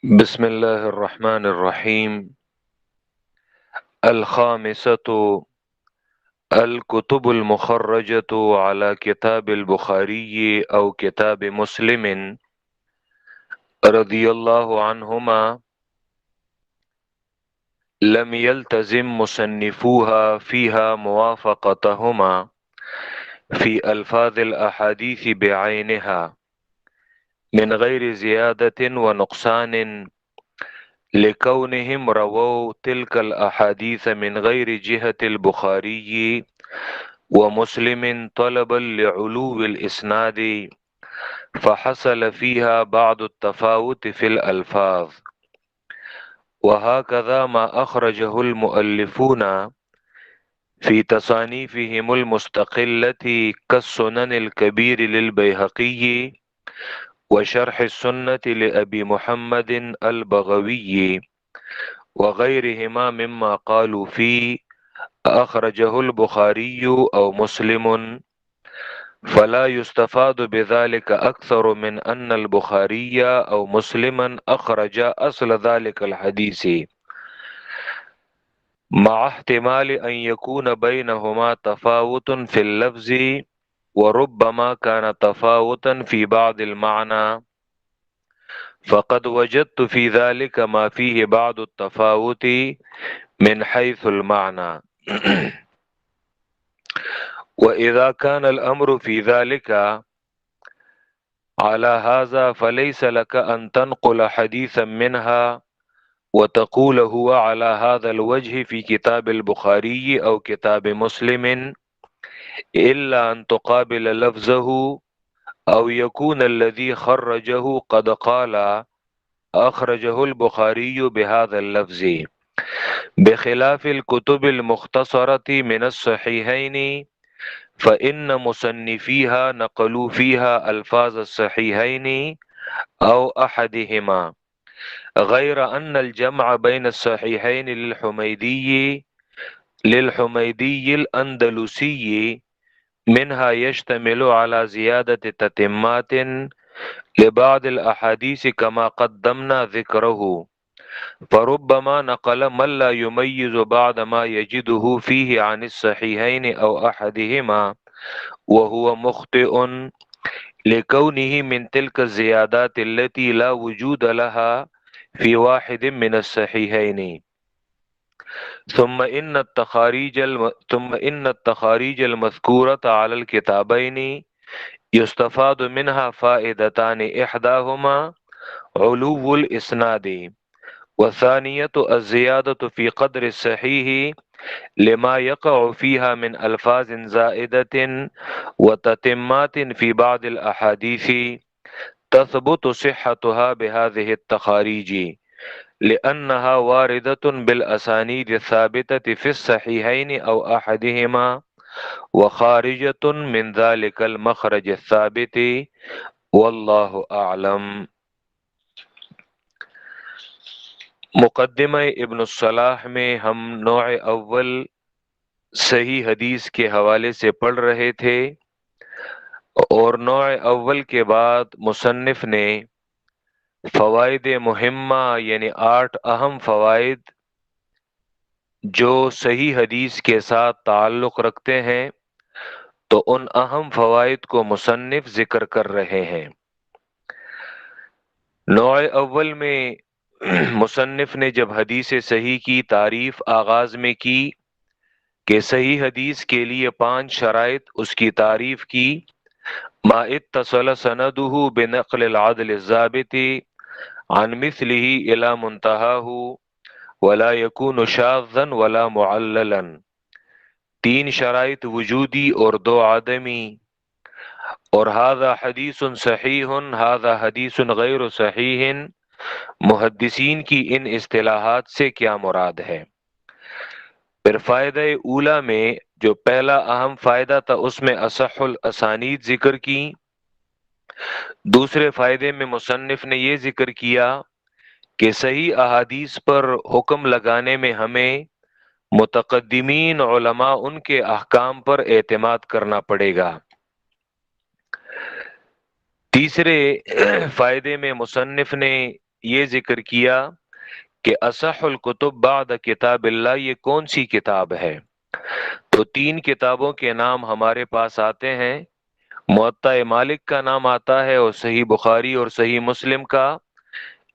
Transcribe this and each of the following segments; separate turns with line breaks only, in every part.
بسم الله الرحمن الرحيم. الخامسة: الكتب المخرجة على كتاب البخاري أو كتاب مسلم رضي الله عنهما لم يلتزم مصنفوها فيها موافقتهما في ألفاظ الأحاديث بعينها من غير زيادة ونقصان، لكونهم رووا تلك الأحاديث من غير جهة البخاري ومسلم طلبا لعلو الإسناد، فحصل فيها بعض التفاوت في الألفاظ. وهكذا ما أخرجه المؤلفون في تصانيفهم المستقلة كالسنن الكبير للبيهقي وشرح السنة لأبي محمد البغوي وغيرهما مما قالوا فيه أخرجه البخاري أو مسلم، فلا يستفاد بذلك أكثر من أن البخاري أو مسلما أخرج أصل ذلك الحديث، مع احتمال أن يكون بينهما تفاوت في اللفظ، وربما كان تفاوتا في بعض المعنى، فقد وجدت في ذلك ما فيه بعض التفاوت من حيث المعنى. وإذا كان الأمر في ذلك على هذا فليس لك أن تنقل حديثا منها وتقول هو على هذا الوجه في كتاب البخاري أو كتاب مسلم، إلا أن تقابل لفظه أو يكون الذي خرجه قد قال أخرجه البخاري بهذا اللفظ، بخلاف الكتب المختصرة من الصحيحين، فإن مصنفيها نقلوا فيها ألفاظ الصحيحين أو أحدهما، غير أن الجمع بين الصحيحين للحميدي الأندلسي منها يشتمل على زيادة تتمات لبعض الأحاديث كما قدمنا ذكره، فربما نقل من لا يميز بعض ما يجده فيه عن الصحيحين أو أحدهما وهو مخطئ، لكونه من تلك الزيادات التي لا وجود لها في واحد من الصحيحين. ثم إن التخاريج المذكورة على الكتابين يستفاد منها فائدتان: إحداهما علو الإسناد، والثانية الزيادة في قدر الصحيح لما يقع فيها من ألفاظ زائدة وتتمات في بعض الأحاديث، تثبت صحتها بهذه التخاريج، لأنها واردة بالأسانيد الثابتة في الصحيحين أو أحدهما، وخارجة من ذلك المخرج الثابت، والله أعلم۔ مقدمہ ابن الصلاح میں ہم نوع اول صحیح حدیث کے حوالے سے پڑھ رہے تھے، اور نوع اول کے بعد مصنف نے فوائد مہمہ یعنی 8 اہم فوائد جو صحیح حدیث کے ساتھ تعلق رکھتے ہیں، تو ان اہم فوائد کو مصنف ذکر کر رہے ہیں۔ نوع اول میں مصنف نے جب حدیث صحیح کی تعریف آغاز میں کی کہ صحیح حدیث کے لیے 5 شرائط اس کی تعریف کی: ما اتصل سندہ بنقل العدل الضابط عن مثلہ الى منتہاہ ولا یکون شاذا ولا معللا، 3 شرائط وجودی اور 2 عدمی، اور ھذا حدیث صحیح ھذا حدیث غیر صحیح، محدثین کی ان اصطلاحات سے کیا مراد ہے۔ پھر فائدہ اولا میں جو پہلا اہم فائدہ تھا اس میں اصح الاسانید ذکر کی۔ دوسرے فائدے میں مصنف نے یہ ذکر کیا کہ صحیح احادیث پر حکم لگانے میں ہمیں متقدمین علماء ان کے احکام پر اعتماد کرنا پڑے گا۔ تیسرے فائدے میں مصنف نے یہ ذکر کیا کہ اصح الکتب بعد کتاب اللہ یہ کون سی کتاب ہے، تو 3 کتابوں کے نام ہمارے پاس آتے ہیں، موطا مالک کا نام آتا ہے اور صحیح بخاری اور صحیح مسلم کا،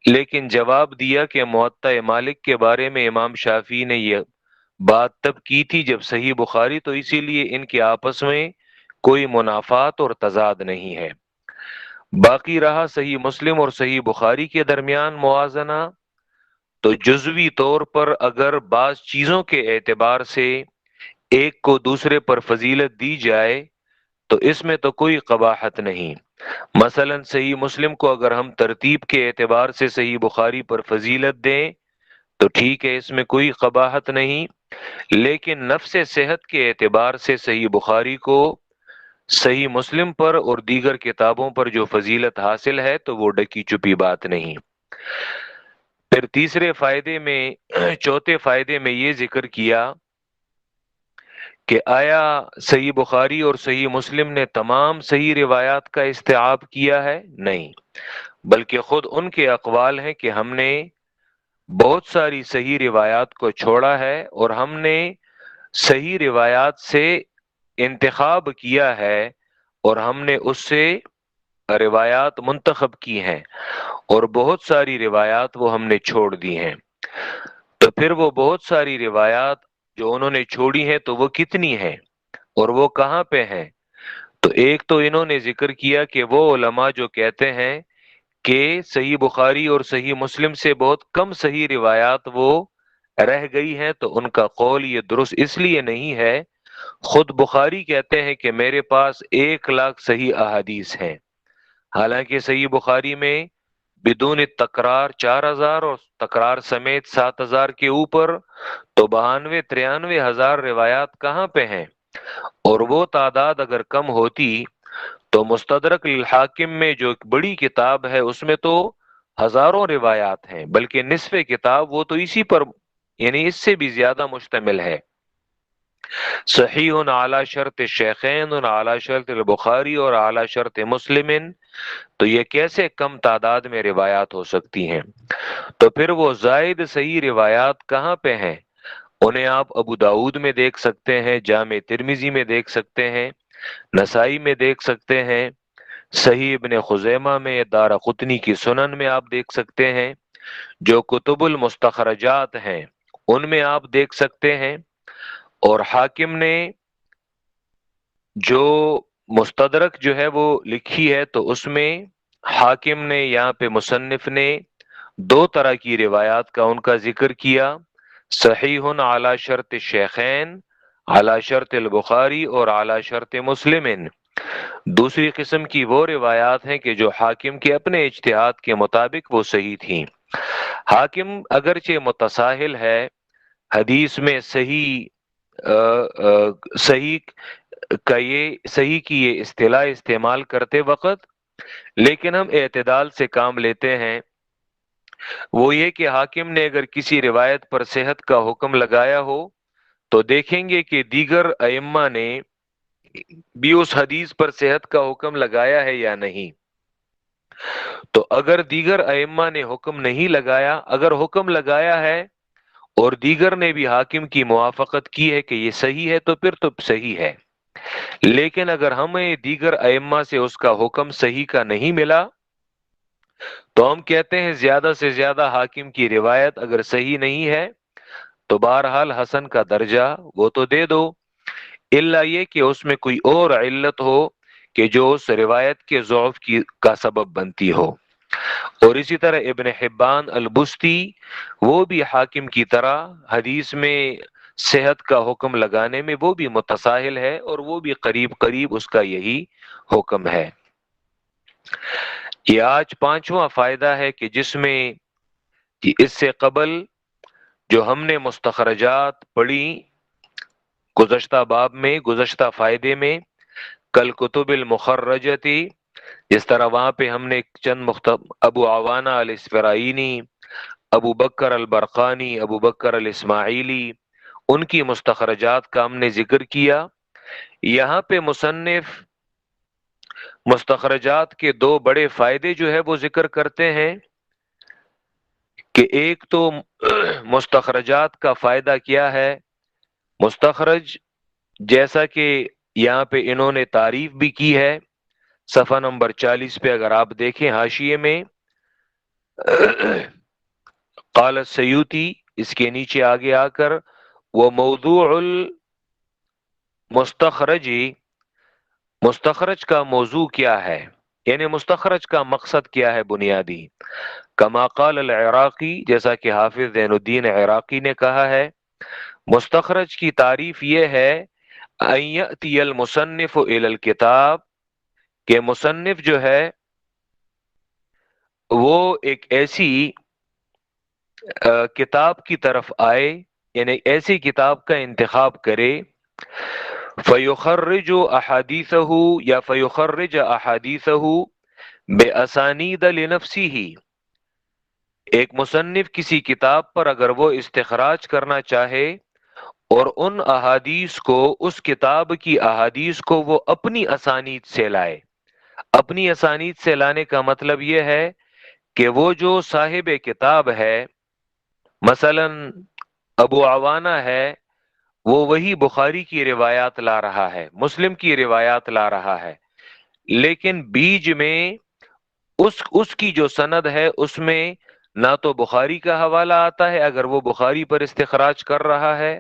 لیکن جواب دیا کہ موطا مالک کے بارے میں امام شافعی نے یہ بات تب کی تھی جب صحیح بخاری، تو اسی لیے ان کے آپس میں کوئی منافات اور تضاد نہیں ہے۔ باقی رہا صحیح مسلم اور صحیح بخاری کے درمیان موازنہ، تو جزوی طور پر اگر بعض چیزوں کے اعتبار سے ایک کو دوسرے پر فضیلت دی جائے تو اس میں تو کوئی قباحت نہیں۔ مثلا صحیح مسلم کو اگر ہم ترتیب کے اعتبار سے صحیح بخاری پر فضیلت دیں تو ٹھیک ہے، اس میں کوئی قباحت نہیں، لیکن نفس صحت کے اعتبار سے صحیح بخاری کو صحیح مسلم پر اور دیگر کتابوں پر جو فضیلت حاصل ہے تو وہ ڈکی چھپی بات نہیں۔ پھر تیسرے فائدے میں چوتھے فائدے میں یہ ذکر کیا کہ آیا صحیح بخاری اور صحیح مسلم نے تمام صحیح روایات کا استیعاب کیا ہے؟ نہیں، بلکہ خود ان کے اقوال ہیں کہ ہم نے بہت ساری صحیح روایات کو چھوڑا ہے اور ہم نے صحیح روایات سے انتخاب کیا ہے اور ہم نے اس سے روایات منتخب کی ہیں اور بہت ساری روایات وہ ہم نے چھوڑ دی ہیں۔ تو پھر وہ بہت ساری روایات جو انہوں نے چھوڑی ہیں تو وہ کتنی ہیں اور وہ کہاں پہ ہیں؟ تو ایک تو انہوں نے ذکر کیا کہ وہ علماء جو کہتے ہیں کہ صحیح بخاری اور صحیح مسلم سے بہت کم صحیح روایات وہ رہ گئی ہیں، تو ان کا قول یہ درست اس لیے نہیں ہے۔ خود بخاری کہتے ہیں کہ میرے پاس 1,00,000 صحیح احادیث ہیں، حالانکہ صحیح بخاری میں بدون تکرار 4,000 اور تکرار سمیت 7,000 کے اوپر تو 92-93 ہزار روایات کہاں پہ ہیں؟ اور وہ تعداد اگر کم ہوتی تو مستدرک الحاکم میں جو ایک بڑی کتاب ہے اس میں تو ہزاروں روایات ہیں، بلکہ نصف کتاب وہ تو اسی پر یعنی اس سے بھی زیادہ مشتمل ہے۔ صحیح اعلی شرط شیخین اعلی شرط البخاری اور اعلی شرط مسلم، تو یہ کیسے کم تعداد میں روایات ہو سکتی ہیں؟ تو پھر وہ زائد صحیح روایات کہاں پہ ہیں؟ انہیں آپ ابو داود میں دیکھ سکتے ہیں، جامع ترمذی میں دیکھ سکتے ہیں، نسائی میں دیکھ سکتے ہیں، صحیح ابن خزیمہ میں، دارقطنی کی سنن میں آپ دیکھ سکتے ہیں، جو کتب المستخرجات ہیں ان میں آپ دیکھ سکتے ہیں، اور حاکم نے جو مستدرک جو ہے وہ لکھی ہے تو اس میں حاکم نے یہاں پہ مصنف نے 2 طرح کی روایات کا ان کا ذکر کیا، صحیح اعلی شرط شیخین اعلی شرط البخاری اور اعلی شرط مسلم۔ دوسری قسم کی وہ روایات ہیں کہ جو حاکم کے اپنے اجتہاد کے مطابق وہ صحیح تھیں۔ حاکم اگرچہ متساہل ہے حدیث میں صحیح کا یہ صحیح کی یہ اصطلاح استعمال کرتے وقت، لیکن ہم اعتدال سے کام لیتے ہیں۔ وہ یہ کہ حاکم نے اگر کسی روایت پر صحت کا حکم لگایا ہو تو دیکھیں گے کہ دیگر ائمہ نے بھی اس حدیث پر صحت کا حکم لگایا ہے یا نہیں۔ تو اگر دیگر ائمہ نے حکم نہیں لگایا، اگر حکم لگایا ہے اور دیگر نے بھی حاکم کی موافقت کی ہے کہ یہ صحیح ہے تو پھر تو صحیح ہے، لیکن اگر ہمیں دیگر ائمہ سے اس کا حکم صحیح کا نہیں ملا تو ہم کہتے ہیں زیادہ سے زیادہ حاکم کی روایت اگر صحیح نہیں ہے تو بہرحال حسن کا درجہ وہ تو دے دو، الا یہ کہ اس میں کوئی اور علت ہو کہ جو اس روایت کے ضعف کا سبب بنتی ہو۔ اور اسی طرح ابن حبان البستی وہ بھی حاکم کی طرح حدیث میں صحت کا حکم لگانے میں وہ بھی متساہل ہے اور وہ بھی قریب قریب اس کا یہی حکم ہے۔ یہ آج 5واں فائدہ ہے کہ جس میں کہ اس سے قبل جو ہم نے مستخرجات پڑھی گزشتہ باب میں، گزشتہ فائدے میں، کل کتب المخرجتی، جس طرح وہاں پہ ہم نے چند ابو عوانہ الاسفرائینی، ابو بکر البرقانی، ابو بکر الاسماعیلی، ان کی مستخرجات کا ہم نے ذکر کیا۔ یہاں پہ مصنف مستخرجات کے 2 بڑے فائدے جو ہے وہ ذکر کرتے ہیں۔ کہ ایک تو مستخرجات کا فائدہ کیا ہے. مستخرج جیسا کہ یہاں پہ انہوں نے تعریف بھی کی ہے صفحہ نمبر 40 پہ، اگر آپ دیکھیں حاشیے میں قال السیوطی، اس کے نیچے آگے آ کر وہ موضوع المستخرج، مستخرج کا موضوع کیا ہے، یعنی مستخرج کا مقصد کیا ہے بنیادی. کما قال العراقی، جیسا کہ حافظ زین الدین عراقی نے کہا ہے، مستخرج کی تعریف یہ ہے ان یأتی المصنف الی الکتاب، کہ مصنف جو ہے وہ ایک ایسی کتاب کی طرف آئے، یعنی ایسی کتاب کا انتخاب کرے، فیخرج احادیثہ، یا فیخرج احادیثہ باسانید لنفسہ، ایک مصنف کسی کتاب پر اگر وہ استخراج کرنا چاہے اور ان احادیث کو، اس کتاب کی احادیث کو وہ اپنی اسانید سے لائے. اپنی اسانید سے لانے کا مطلب یہ ہے کہ وہ جو صاحب کتاب ہے، مثلا ابو عوانہ ہے، وہ وہی بخاری کی روایات لا رہا ہے، مسلم کی روایات لا رہا ہے، لیکن بیچ میں اس کی جو سند ہے اس میں نہ تو بخاری کا حوالہ آتا ہے اگر وہ بخاری پر استخراج کر رہا ہے،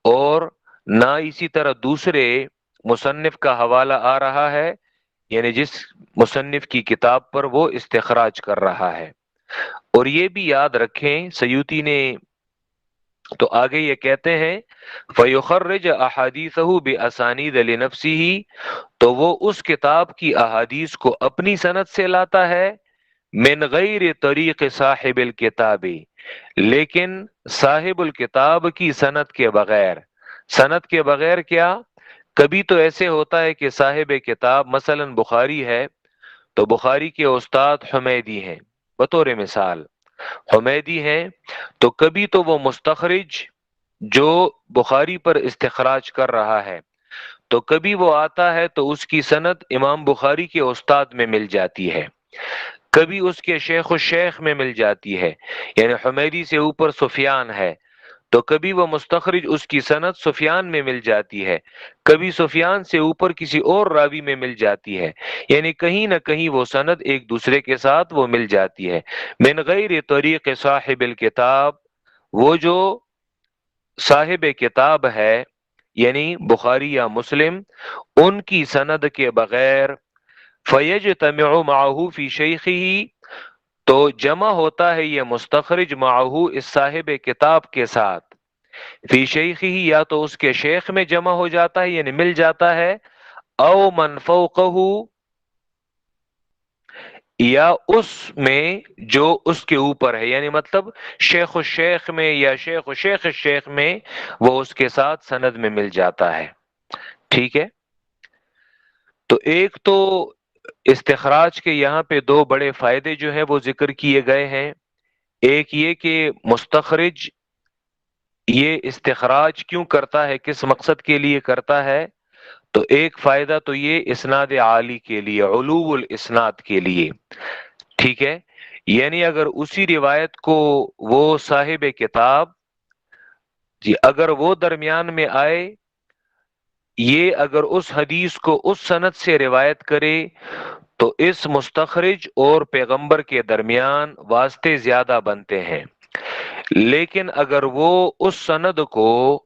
اور نہ اسی طرح دوسرے مصنف کا حوالہ آ رہا ہے، یعنی جس مصنف کی کتاب پر وہ استخراج کر رہا ہے. اور یہ بھی یاد رکھیں سیوطی نے تو آگے یہ کہتے ہیں فَيُخَرِّجَ أَحَادِيثَهُ بِأَسَانِيدَ لِنَفْسِهِ، تو وہ اس کتاب کی احادیث کو اپنی سند سے لاتا ہے، من غیر طریق صاحب الکتاب، لیکن صاحب الکتاب کی سند کے بغیر. سند کے بغیر کیا؟ کبھی تو ایسے ہوتا ہے کہ صاحب کتاب مثلا بخاری ہے تو بخاری کے استاد حمیدی ہیں، بطور مثال حمیدی ہیں، تو کبھی تو وہ مستخرج جو بخاری پر استخراج کر رہا ہے تو کبھی وہ آتا ہے تو اس کی سند امام بخاری کے استاد میں مل جاتی ہے، کبھی اس کے شیخ الشیخ میں مل جاتی ہے، یعنی حمیدی سے اوپر سفیان ہے تو کبھی وہ مستخرج اس کی سند سفیان میں مل جاتی ہے، کبھی سفیان سے اوپر کسی اور راوی میں مل جاتی ہے، یعنی کہیں نہ کہیں وہ سند ایک دوسرے کے ساتھ وہ مل جاتی ہے. من غیر طریق صاحب الکتاب، وہ جو صاحب کتاب ہے یعنی بخاری یا مسلم، ان کی سند کے بغیر فیجتمع معه فی شیخہ، تو جمع ہوتا ہے یہ مستخرج معه اس صاحب کتاب کے ساتھ، فی شیخہ یا تو اس کے شیخ میں جمع ہو جاتا ہے یعنی مل جاتا ہے، او من فوقہ یا اس میں جو اس کے اوپر ہے، یعنی مطلب شیخ الشیخ میں یا شیخ الشیخ الشیخ میں وہ اس کے ساتھ سند میں مل جاتا ہے. ٹھیک ہے، تو ایک تو استخراج کے یہاں پہ دو بڑے فائدے جو ہیں وہ ذکر کیے گئے ہیں. ایک یہ کہ مستخرج یہ استخراج کیوں کرتا ہے، کس مقصد کے لیے کرتا ہے، تو ایک فائدہ تو یہ اسناد عالی کے لیے، علو الاسناد کے لیے. ٹھیک ہے، یعنی اگر اسی روایت کو وہ صاحب کتاب جی اگر وہ درمیان میں آئے، یہ اگر اس حدیث کو اس سند سے روایت کرے تو اس مستخرج اور پیغمبر کے درمیان واسطے زیادہ بنتے ہیں. لیکن اگر وہ اس سند کو،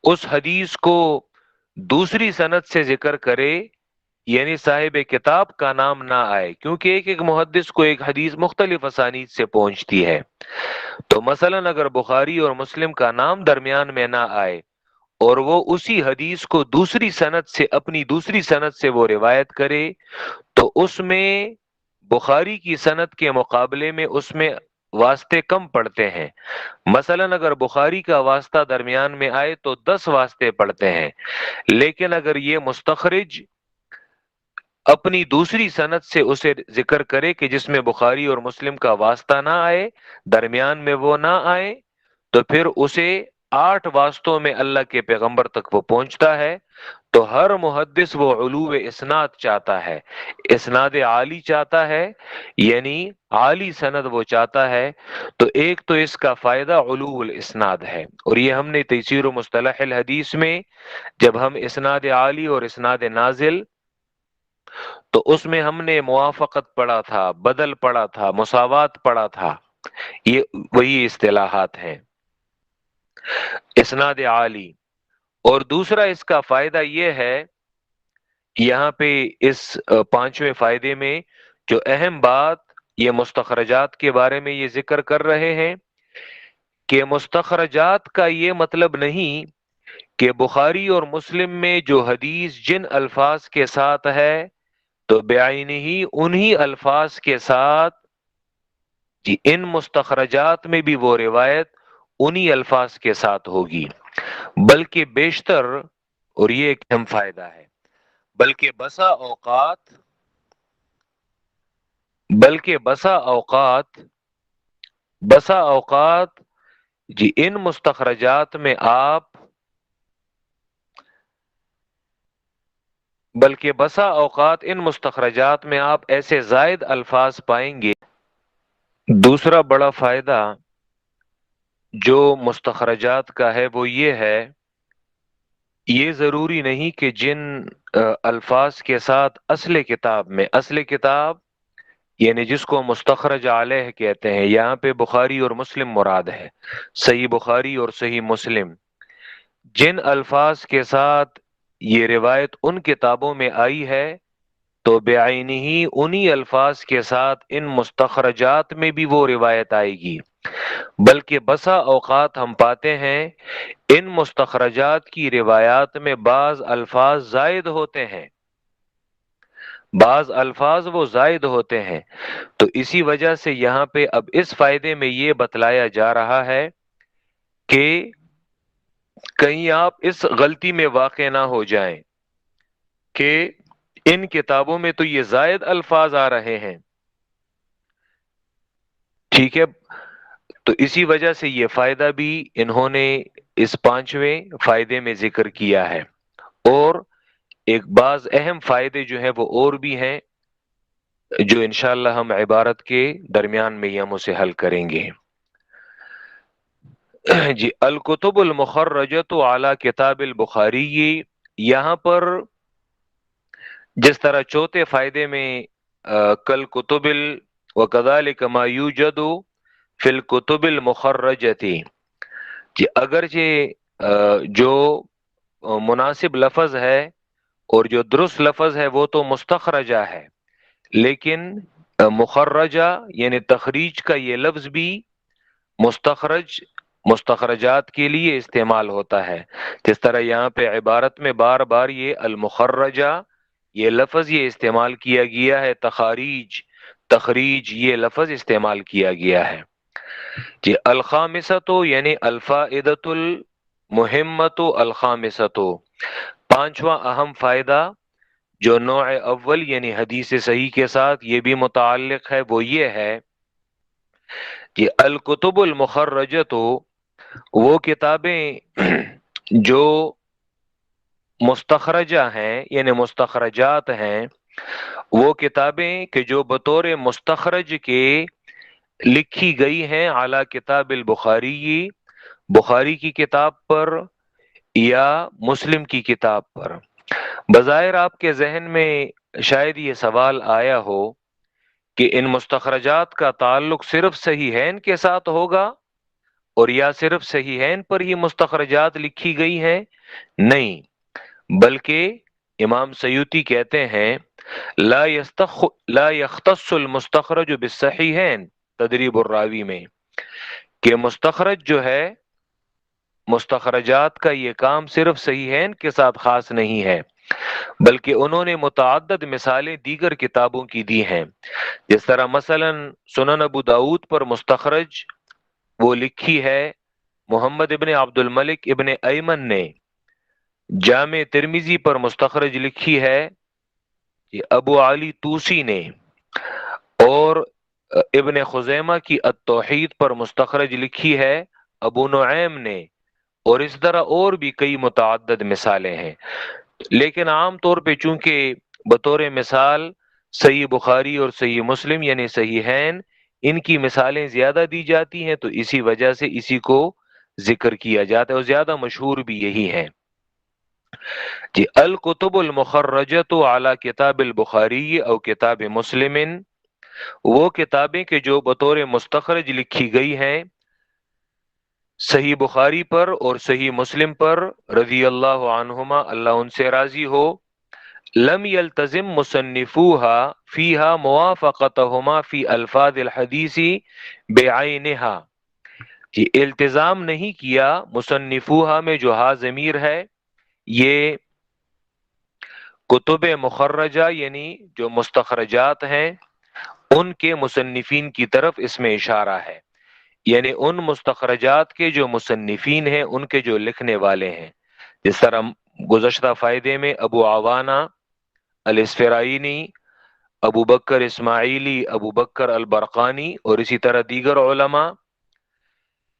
اس حدیث کو دوسری سند سے ذکر کرے، یعنی صاحب کتاب کا نام نہ آئے، کیونکہ ایک ایک محدث کو ایک حدیث مختلف اسانید سے پہنچتی ہے، تو مثلا اگر بخاری اور مسلم کا نام درمیان میں نہ آئے اور وہ اسی حدیث کو دوسری سند سے، اپنی دوسری سند سے وہ روایت کرے، تو اس میں بخاری کی سند کے مقابلے میں اس میں واسطے کم پڑتے ہیں. مثلا اگر بخاری کا واسطہ درمیان میں آئے تو 10 واسطے پڑتے ہیں، لیکن اگر یہ مستخرج اپنی دوسری سند سے اسے ذکر کرے کہ جس میں بخاری اور مسلم کا واسطہ نہ آئے، درمیان میں وہ نہ آئے، تو پھر اسے 8 واسطوں میں اللہ کے پیغمبر تک وہ پہنچتا ہے، تو ہر محدث وہ علو اسناد چاہتا ہے، اسناد عالی چاہتا ہے، یعنی عالی سند وہ چاہتا ہے۔ تو ایک تو اس کا فائدہ علو الاسناد ہے، اور یہ ہم نے تیسیر و مصطلح الحدیث میں جب ہم اسناد عالی اور اسناد نازل، تو اس میں ہم نے موافقت پڑھا تھا، بدل پڑھا تھا، مساوات پڑھا تھا، یہ وہی اصطلاحات ہیں اسناد عالی۔ اور دوسرا اس کا فائدہ یہ ہے، یہاں پہ اس پانچویں فائدے میں جو اہم بات یہ مستخرجات کے بارے میں یہ ذکر کر رہے ہیں کہ مستخرجات کا یہ مطلب نہیں کہ بخاری اور مسلم میں جو حدیث جن الفاظ کے ساتھ ہے تو بعینہ ہی انہی الفاظ کے ساتھ جی ان مستخرجات میں بھی وہ روایت انہی الفاظ کے ساتھ ہوگی، بلکہ بیشتر، اور یہ ایک اہم فائدہ ہے، بلکہ بسا اوقات جی ان مستخرجات میں آپ بلکہ بسا اوقات ان مستخرجات میں آپ ایسے زائد الفاظ پائیں گے۔ دوسرا بڑا فائدہ جو مستخرجات کا ہے وہ یہ ہے، یہ ضروری نہیں کہ جن الفاظ کے ساتھ اصل کتاب یعنی جس کو مستخرج علیہ کہتے ہیں، یہاں پہ بخاری اور مسلم مراد ہے، صحیح بخاری اور صحیح مسلم، جن الفاظ کے ساتھ یہ روایت ان کتابوں میں آئی ہے تو بعینہ ہی انہی الفاظ کے ساتھ ان مستخرجات میں بھی وہ روایت آئے گی، بلکہ بسا اوقات ہم پاتے ہیں ان مستخرجات کی روایات میں بعض الفاظ زائد ہوتے ہیں، بعض الفاظ وہ زائد ہوتے ہیں۔ تو اسی وجہ سے یہاں پہ اب اس فائدے میں یہ بتلایا جا رہا ہے کہ کہیں آپ اس غلطی میں واقع نہ ہو جائیں کہ ان کتابوں میں تو یہ زائد الفاظ آ رہے ہیں، ٹھیک ہے، تو اسی وجہ سے یہ فائدہ بھی انہوں نے اس پانچویں فائدے میں ذکر کیا ہے۔ اور ایک بعض اہم فائدے جو ہیں وہ اور بھی ہیں جو انشاءاللہ ہم عبارت کے درمیان میں ہم اسے حل کریں گے۔ جی الکتب المخرجۃ علی کتاب البخاری، یہاں پر جس طرح چوتھے فائدے میں کل کتب وکذالک ما یوجد فی الکتب المخرجۃ، جی اگرچہ جو مناسب لفظ ہے اور جو درست لفظ ہے وہ تو مستخرجہ ہے، لیکن مخرجہ یعنی تخریج کا یہ لفظ بھی مستخرجات کے لیے استعمال ہوتا ہے، جس طرح یہاں پہ عبارت میں بار بار یہ المخرجہ یہ لفظ یہ استعمال کیا گیا ہے، تخریج یہ لفظ استعمال کیا گیا ہے۔ جی الخامسۃ یعنی الفائدۃ المہمۃ الخامسۃ، پانچواں اہم فائدہ جو نوع اول یعنی حدیث صحیح کے ساتھ یہ بھی متعلق ہے، وہ یہ ہے کہ الکتب المخرجۃ وہ کتابیں جو مستخرجہ ہیں یعنی مستخرجات ہیں، وہ کتابیں کہ جو بطور مستخرج کے لکھی گئی ہیں اعلی کتاب البخاری، بخاری کی کتاب پر یا مسلم کی کتاب پر۔ بظاہر آپ کے ذہن میں شاید یہ سوال آیا ہو کہ ان مستخرجات کا تعلق صرف صحیحین کے ساتھ ہوگا اور یا صرف صحیحین پر ہی مستخرجات لکھی گئی ہیں؟ نہیں، بلکہ امام سیوطی کہتے ہیں لا يختص المستخرج بالصحیحین تدریب الراوی میں، کہ مستخرج جو ہے مستخرجات کا یہ کام صرف صحیحین کے ساتھ خاص نہیں ہے، بلکہ انہوں نے متعدد مثالیں دیگر کتابوں کی دی ہیں، جس طرح مثلا سنن ابو داود پر مستخرج وہ لکھی ہے محمد ابن عبد الملک ابن ایمن نے، جامع ترمذی پر مستخرج لکھی ہے ابو علی توسی نے، اور ابن خزیمہ کی التوحید پر مستخرج لکھی ہے ابو نعیم نے، اور اس طرح اور بھی کئی متعدد مثالیں ہیں، لیکن عام طور پہ چونکہ بطور مثال صحیح بخاری اور صحیح مسلم یعنی صحیحین ان کی مثالیں زیادہ دی جاتی ہیں، تو اسی وجہ سے اسی کو ذکر کیا جاتا ہے، اور زیادہ مشہور بھی یہی ہیں جی۔ الکتب المخرجۃ علی کتاب البخاری او کتاب مسلم، وہ کتابیں کہ جو بطور مستخرج لکھی گئی ہیں صحیح بخاری پر اور صحیح مسلم پر رضی اللہ عنہما، اللہ ان سے راضی ہو، لم يلتزم مصنفوها فيها موافقتهما في الفاظ الحدیث بعینها، کہ التزام نہیں کیا مصنفوها میں جو ہا ضمیر ہے یہ کتب مخرجہ یعنی جو مستخرجات ہیں ان کے مصنفین کی طرف اس میں اشارہ ہے، یعنی ان مستخرجات کے جو مصنفین ہیں ان کے جو لکھنے والے ہیں، جس طرح گزشتہ فائدے میں ابو عوانہ الاسفرائینی، ابو بکر اسماعیلی، ابو بکر البرقانی اور اسی طرح دیگر علماء،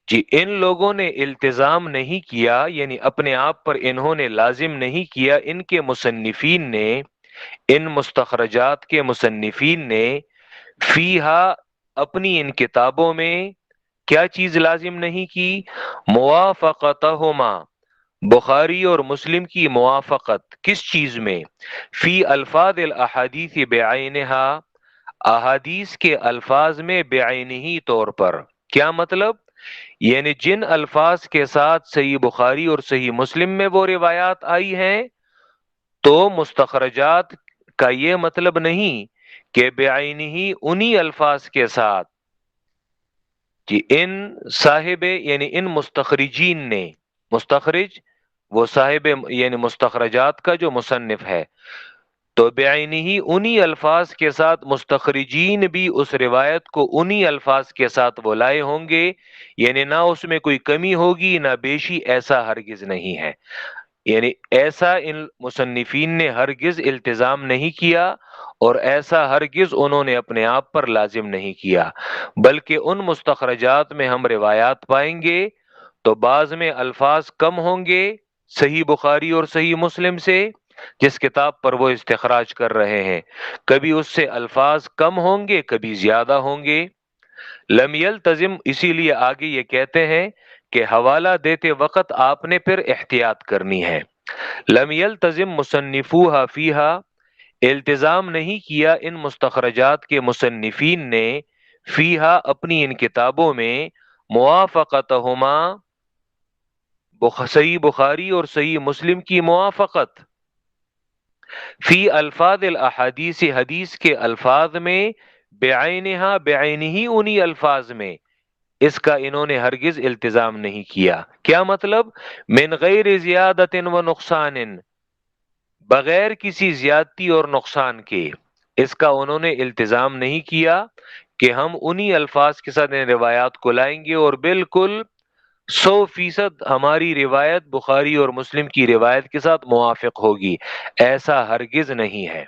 جی ان لوگوں نے التزام نہیں کیا، یعنی اپنے آپ پر انہوں نے لازم نہیں کیا، ان کے مصنفین نے، ان مستخرجات کے مصنفین نے، فیہا اپنی ان کتابوں میں کیا چیز لازم نہیں کی، موافقتہما بخاری اور مسلم کی موافقت کس چیز میں، فی الفاظ الاحادیث بعینہا احادیث کے الفاظ میں بعینہی طور پر، کیا مطلب، یعنی جن الفاظ کے ساتھ صحیح بخاری اور صحیح مسلم میں وہ روایات آئی ہیں تو مستخرجات کا یہ مطلب نہیں کہ بعینہی انہی الفاظ کے ساتھ، کہ ان صاحب یعنی ان مستخرجین نے، مستخرج وہ صاحب یعنی مستخرجات کا جو مصنف ہے، تو بعینہی انہی الفاظ کے ساتھ مستخرجین بھی اس روایت کو انہی الفاظ کے ساتھ وہ لائے ہوں گے، یعنی نہ اس میں کوئی کمی ہوگی نہ بیشی، ایسا ہرگز نہیں ہے، یعنی ایسا ان مصنفین نے ہرگز التزام نہیں کیا اور ایسا ہرگز انہوں نے اپنے آپ پر لازم نہیں کیا، بلکہ ان مستخرجات میں ہم روایات پائیں گے تو بعض میں الفاظ کم ہوں گے صحیح بخاری اور صحیح مسلم سے جس کتاب پر وہ استخراج کر رہے ہیں، کبھی اس سے الفاظ کم ہوں گے کبھی زیادہ ہوں گے، لم یلتزم، اسی لیے آگے یہ کہتے ہیں کہ حوالہ دیتے وقت آپ نے پھر احتیاط کرنی ہے، لم یلتزم مصنفوها فیہا، التزام نہیں کیا ان مستخرجات کے مصنفین نے، فیہا اپنی ان کتابوں میں، موافقتہما صحیح بخاری اور صحیح مسلم کی موافقت، فی الفاظ الاحادیث حدیث کے الفاظ میں، بعینہا بعینہی انہی الفاظ میں، اس کا انہوں نے ہرگز التزام نہیں کیا، کیا مطلب، من غیر زیادت و نقصان، بغیر کسی زیادتی اور نقصان کے، اس کا انہوں نے التزام نہیں کیا کہ ہم انہی الفاظ کے ساتھ ان روایات کو لائیں گے اور بالکل 100% ہماری روایت بخاری اور مسلم کی روایت کے ساتھ موافق ہوگی، ایسا ہرگز نہیں ہے۔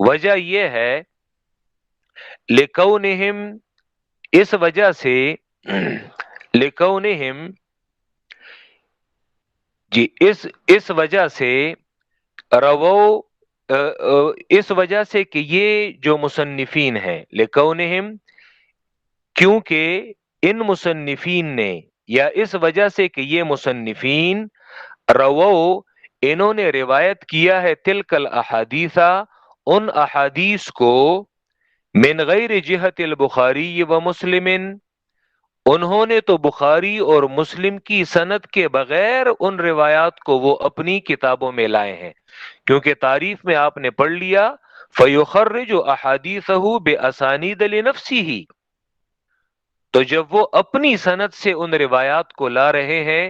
وجہ یہ ہے لکونہم، اس وجہ سے، لکونہم، جی اس وجہ سے، رو، اس وجہ سے کہ یہ جو مصنفین ہیں، لکونہم کیونکہ ان مصنفین نے، یا اس وجہ سے کہ یہ مصنفین، رو انہوں نے روایت کیا ہے، تلک الاحادیث ان احادیث کو، من غیر جہت البخاری و مسلم، انہوں نے تو بخاری اور مسلم کی سند کے بغیر ان روایات کو وہ اپنی کتابوں میں لائے ہیں، کیونکہ تعریف میں آپ نے پڑھ لیا فَيُخَرِّجُ أَحَادِيثَهُ بِأَسَانِيدَ لِنَفْسِهِ، تو جب وہ اپنی سند سے ان روایات کو لا رہے ہیں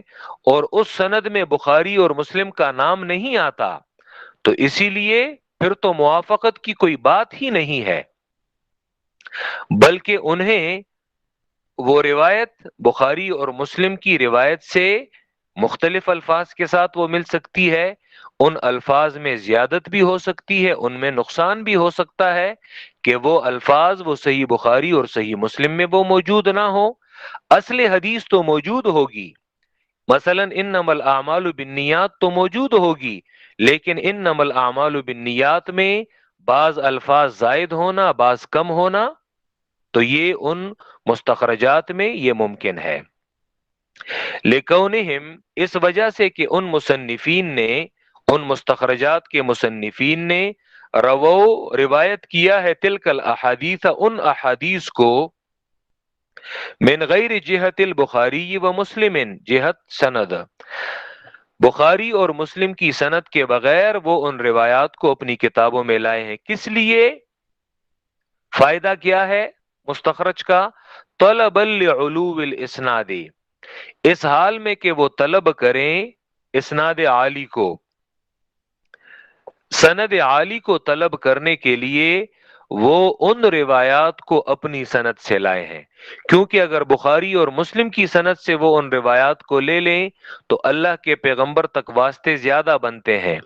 اور اس سند میں بخاری اور مسلم کا نام نہیں آتا تو اسی لیے پھر تو موافقت کی کوئی بات ہی نہیں ہے، بلکہ انہیں وہ روایت بخاری اور مسلم کی روایت سے مختلف الفاظ کے ساتھ وہ مل سکتی ہے، ان الفاظ میں زیادت بھی ہو سکتی ہے، ان میں نقصان بھی ہو سکتا ہے کہ وہ الفاظ وہ صحیح بخاری اور صحیح مسلم میں وہ موجود نہ ہو، اصل حدیث تو موجود ہوگی، مثلا انما الاعمال بالنیات تو موجود ہوگی، لیکن انما الاعمال بالنیات میں بعض الفاظ زائد ہونا، بعض کم ہونا، تو یہ ان مستخرجات میں یہ ممکن ہے۔ لکونہم، اس وجہ سے کہ ان مصنفین نے، ان مستخرجات کے مصنفین نے رو روایت کیا ہے تلک الاحادیث، ان احادیث کو من غیر جہت البخاری و مسلم، جہت سند، بخاری اور مسلم کی سند کے بغیر وہ ان روایات کو اپنی کتابوں میں لائے ہیں۔ کس لیے؟ فائدہ کیا ہے مستخرج کا؟ طلب لعلو الاسناد، اس حال میں کہ وہ طلب کریں اسناد عالی کو، سند عالی کو طلب کرنے کے لیے وہ ان روایات کو اپنی سند سے لائے ہیں، کیونکہ اگر بخاری اور مسلم کی سند سے وہ ان روایات کو لے لیں تو اللہ کے پیغمبر تک واسطے زیادہ بنتے ہیں،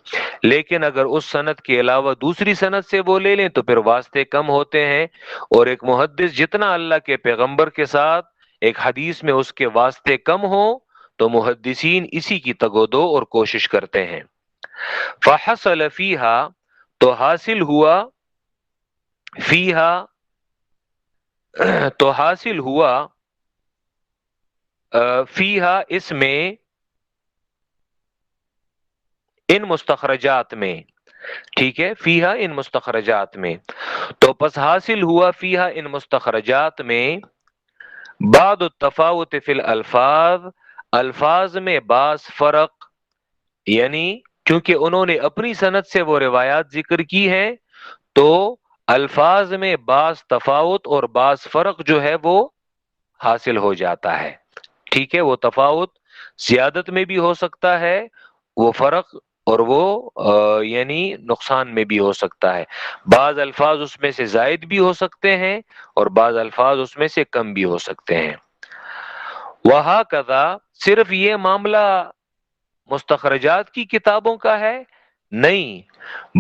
لیکن اگر اس سند کے علاوہ دوسری سند سے وہ لے لیں تو پھر واسطے کم ہوتے ہیں، اور ایک محدث جتنا اللہ کے پیغمبر کے ساتھ ایک حدیث میں اس کے واسطے کم ہو تو محدثین اسی کی تگودو اور کوشش کرتے ہیں۔ فحصل فیہا، تو حاصل ہوا، فیہا تو حاصل ہوا، فیہا اس میں، ان مستخرجات میں، ٹھیک ہے، فیہا ان مستخرجات میں، تو پس حاصل ہوا فیہا ان مستخرجات میں بعض التفاوت فی الالفاظ، الفاظ میں بعض فرق، یعنی کیونکہ انہوں نے اپنی سند سے وہ روایات ذکر کی ہیں تو الفاظ میں بعض تفاوت اور بعض فرق جو ہے وہ حاصل ہو جاتا ہے، ٹھیک ہے، وہ تفاوت زیادت میں بھی ہو سکتا ہے، وہ فرق اور وہ یعنی نقصان میں بھی ہو سکتا ہے، بعض الفاظ اس میں سے زائد بھی ہو سکتے ہیں اور بعض الفاظ اس میں سے کم بھی ہو سکتے ہیں۔ وہکذا، صرف یہ معاملہ مستخرجات کی کتابوں کا ہے؟ نہیں،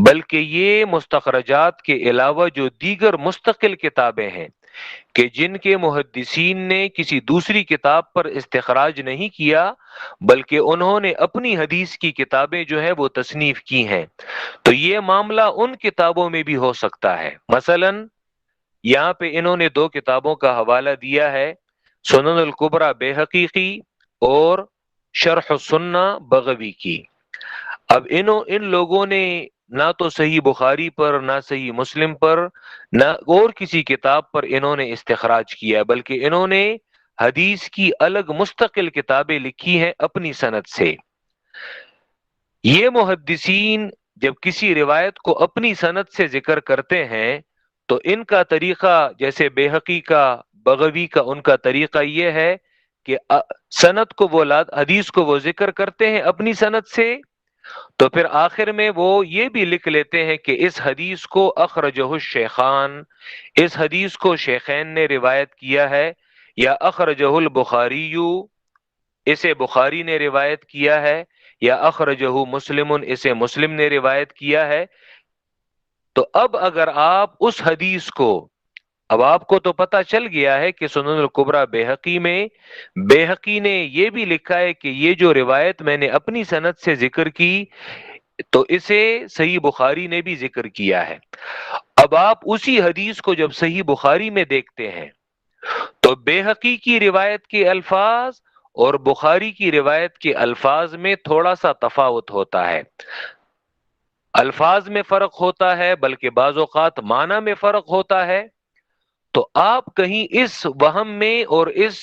بلکہ یہ مستخرجات کے علاوہ جو دیگر مستقل کتابیں ہیں کہ جن کے محدثین نے کسی دوسری کتاب پر استخراج نہیں کیا بلکہ انہوں نے اپنی حدیث کی کتابیں جو ہے وہ تصنیف کی ہیں، تو یہ معاملہ ان کتابوں میں بھی ہو سکتا ہے۔ مثلا یہاں پہ انہوں نے دو کتابوں کا حوالہ دیا ہے، سنن الکبریٰ بیہقی کی اور شرح السنہ بغوی کی۔ اب ان لوگوں نے نہ تو صحیح بخاری پر، نہ صحیح مسلم پر، نہ اور کسی کتاب پر انہوں نے استخراج کیا، بلکہ انہوں نے حدیث کی الگ مستقل کتابیں لکھی ہیں اپنی سند سے۔ یہ محدثین جب کسی روایت کو اپنی سند سے ذکر کرتے ہیں تو ان کا طریقہ، جیسے بیہقی کا، بغوی کا، ان کا طریقہ یہ ہے کہ سند کو وہ حدیث کو وہ ذکر کرتے ہیں اپنی سند سے، تو پھر آخر میں وہ یہ بھی لکھ لیتے ہیں کہ اس حدیث کو اخرجہ الشیخان، اس حدیث کو شیخین نے روایت کیا ہے، یا اخرجہ البخاری، اسے بخاری نے روایت کیا ہے، یا اخرجہ مسلم، اسے مسلم نے روایت کیا ہے۔ تو اب اگر آپ اس حدیث کو، اب آپ کو تو پتہ چل گیا ہے کہ سنن الکبریٰ بیہقی میں بیہقی نے یہ بھی لکھا ہے کہ یہ جو روایت میں نے اپنی سند سے ذکر کی تو اسے صحیح بخاری نے بھی ذکر کیا ہے۔ اب آپ اسی حدیث کو جب صحیح بخاری میں دیکھتے ہیں تو بیہقی کی روایت کے الفاظ اور بخاری کی روایت کے الفاظ میں تھوڑا سا تفاوت ہوتا ہے، الفاظ میں فرق ہوتا ہے، بلکہ بعض اوقات معنی میں فرق ہوتا ہے، تو آپ کہیں اس وہم میں اور اس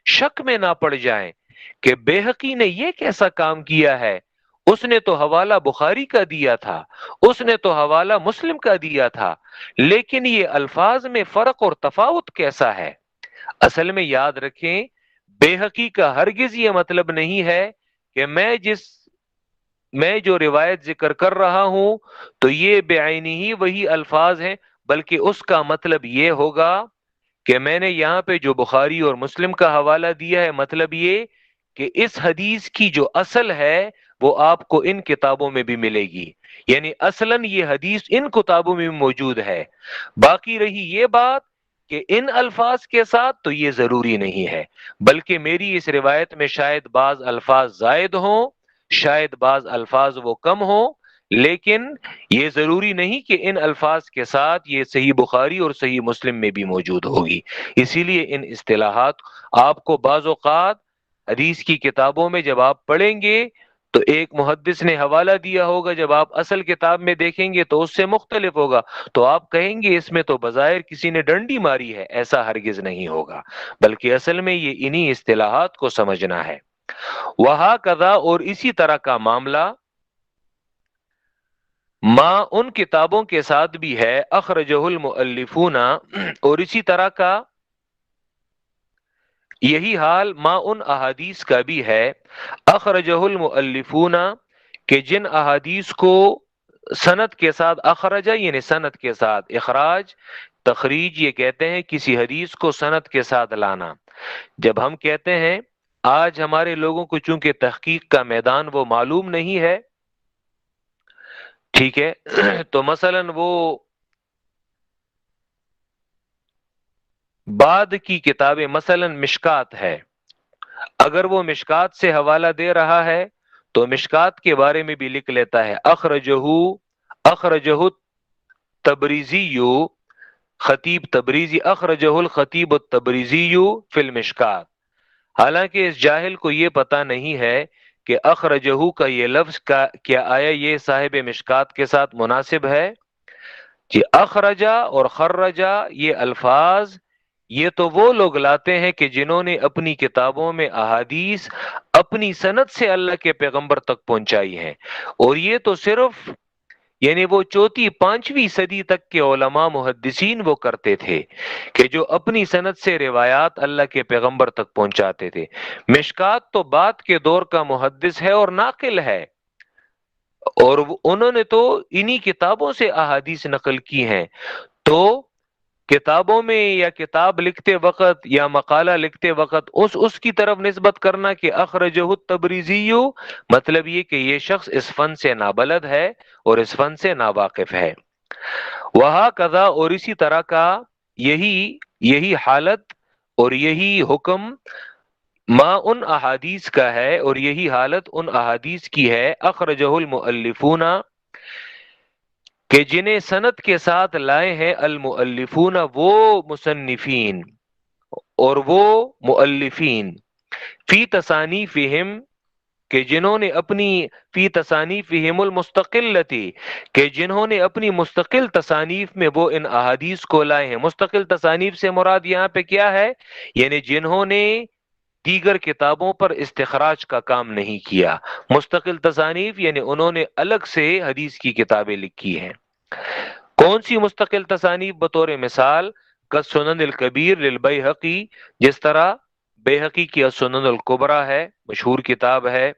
شک میں نہ پڑ جائیں کہ بیہقی نے یہ کیسا کام کیا ہے، اس نے تو حوالہ بخاری کا دیا تھا، اس نے تو حوالہ مسلم کا دیا تھا، لیکن یہ الفاظ میں فرق اور تفاوت کیسا ہے؟ اصل میں یاد رکھیں، بیہقی کا ہرگز یہ مطلب نہیں ہے کہ میں جو روایت ذکر کر رہا ہوں تو یہ بعینی ہی وہی الفاظ ہیں، بلکہ اس کا مطلب یہ ہوگا کہ میں نے یہاں پہ جو بخاری اور مسلم کا حوالہ دیا ہے، مطلب یہ کہ اس حدیث کی جو اصل ہے وہ آپ کو ان کتابوں میں بھی ملے گی، یعنی اصلاً یہ حدیث ان کتابوں میں بھی موجود ہے۔ باقی رہی یہ بات کہ ان الفاظ کے ساتھ تو یہ ضروری نہیں ہے، بلکہ میری اس روایت میں شاید بعض الفاظ زائد ہوں، شاید بعض الفاظ وہ کم ہوں، لیکن یہ ضروری نہیں کہ ان الفاظ کے ساتھ یہ صحیح بخاری اور صحیح مسلم میں بھی موجود ہوگی۔ اسی لیے ان اصطلاحات آپ کو بعض اوقات حدیث کی کتابوں میں جب آپ پڑھیں گے تو ایک محدث نے حوالہ دیا ہوگا، جب آپ اصل کتاب میں دیکھیں گے تو اس سے مختلف ہوگا، تو آپ کہیں گے اس میں تو بظاہر کسی نے ڈنڈی ماری ہے۔ ایسا ہرگز نہیں ہوگا، بلکہ اصل میں یہ انہی اصطلاحات کو سمجھنا ہے۔ وہاں کذا، اور اسی طرح کا معاملہ ما ان کتابوں کے ساتھ بھی ہے، اخرجہ المؤلفون، اور اسی طرح کا یہی حال ما ان احادیث کا بھی ہے، اخرجہ المؤلفون، کہ جن احادیث کو سند کے ساتھ اخرجہ یعنی سند کے ساتھ، اخراج تخریج یہ کہتے ہیں کسی حدیث کو سند کے ساتھ لانا۔ جب ہم کہتے ہیں آج ہمارے لوگوں کو چونکہ تحقیق کا میدان وہ معلوم نہیں ہے، ٹھیک ہے، تو مثلا وہ بعد کی کتابیں مثلا مشکات ہے، اگر وہ مشکات سے حوالہ دے رہا ہے تو مشکات کے بارے میں بھی لکھ لیتا ہے اخرجہ تبریزی، خطیب تبریزی، اخرجہ الخطیب التبریزی فی المشکات، حالانکہ اس جاہل کو یہ پتہ نہیں ہے کہ اخرجہ کا یہ لفظ کا کیا آیا یہ صاحب مشکات کے ساتھ مناسب ہے؟ کہ اخرجہ اور خرجہ یہ الفاظ یہ تو وہ لوگ لاتے ہیں کہ جنہوں نے اپنی کتابوں میں احادیث اپنی سند سے اللہ کے پیغمبر تک پہنچائی ہیں، اور یہ تو صرف یعنی وہ چوتھی پانچویں صدی تک کے علماء محدثین وہ کرتے تھے کہ جو اپنی سند سے روایات اللہ کے پیغمبر تک پہنچاتے تھے۔ مشکات تو بعد کے دور کا محدث ہے اور ناقل ہے، اور انہوں نے تو انہی کتابوں سے احادیث نقل کی ہیں، تو کتابوں میں یا کتاب لکھتے وقت یا مقالہ لکھتے وقت اس کی طرف نسبت کرنا کہ اخرجہ التبریزی، مطلب یہ کہ یہ شخص اس فن سے نابلد ہے اور اس فن سے ناواقف ہے۔ وہاں کذا، اور اسی طرح کا یہی حالت اور یہی حکم ما ان احادیث کا ہے، اور یہی حالت ان احادیث کی ہے اخرجہ المؤلفون کہ جنہیں سند کے ساتھ لائے ہیں المؤلفون وہ مصنفین اور وہ مؤلفین، فی تصانیفہم کہ جنہوں نے اپنی فی تصانیفہم المستقلتی کہ جنہوں نے اپنی مستقل تصانیف میں وہ ان احادیث کو لائے ہیں۔ مستقل تصانیف سے مراد یہاں پہ کیا ہے؟ یعنی جنہوں نے دیگر کتابوں پر استخراج کا کام نہیں کیا۔ مستقل تصانیف یعنی انہوں نے الگ سے حدیث کی کتابیں لکھی ہیں۔ کون سی مستقل تصانیف؟ بطور مثال کالسنن الکبیر للبیہقی، جس طرح بیہقی کی السنن الکبریٰ ہے، مشہور کتاب ہے،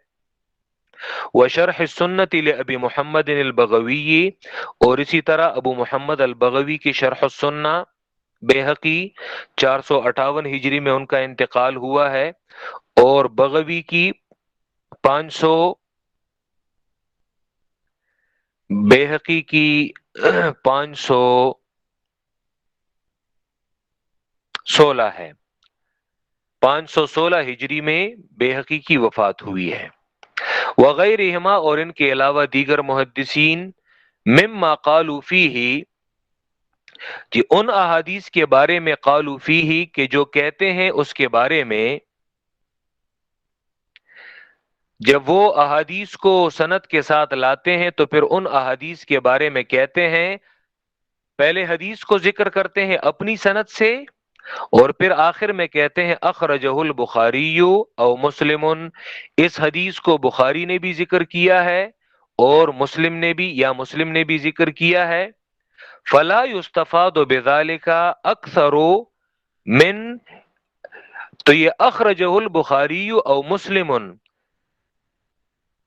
وشرح السنت لابی محمد البغوی، اور اسی طرح ابو محمد البغوی کی شرح السنہ، بیہقی 458 ہجری میں ان کا انتقال ہوا ہے، اور بغوی کی 500، بیہقی کی 516 ہے، 516 ہجری میں بیہقی کی وفات ہوئی ہے۔ وغیرہما، اور ان کے علاوہ دیگر محدثین، مما قالوا فیہ کہ ان احادیث کے بارے میں، قالوا فیہ کہ جو کہتے ہیں اس کے بارے میں، جب وہ احادیث کو سند کے ساتھ لاتے ہیں تو پھر ان احادیث کے بارے میں کہتے ہیں، پہلے حدیث کو ذکر کرتے ہیں اپنی سند سے، اور پھر آخر میں کہتے ہیں اخرجہ البخاری او مسلم، اس حدیث کو بخاری نے بھی ذکر کیا ہے اور مسلم نے بھی ذکر کیا ہے۔ فلا یستفاد بذالک اکثر من، تو یہ اخرجہ البخاری او مسلم،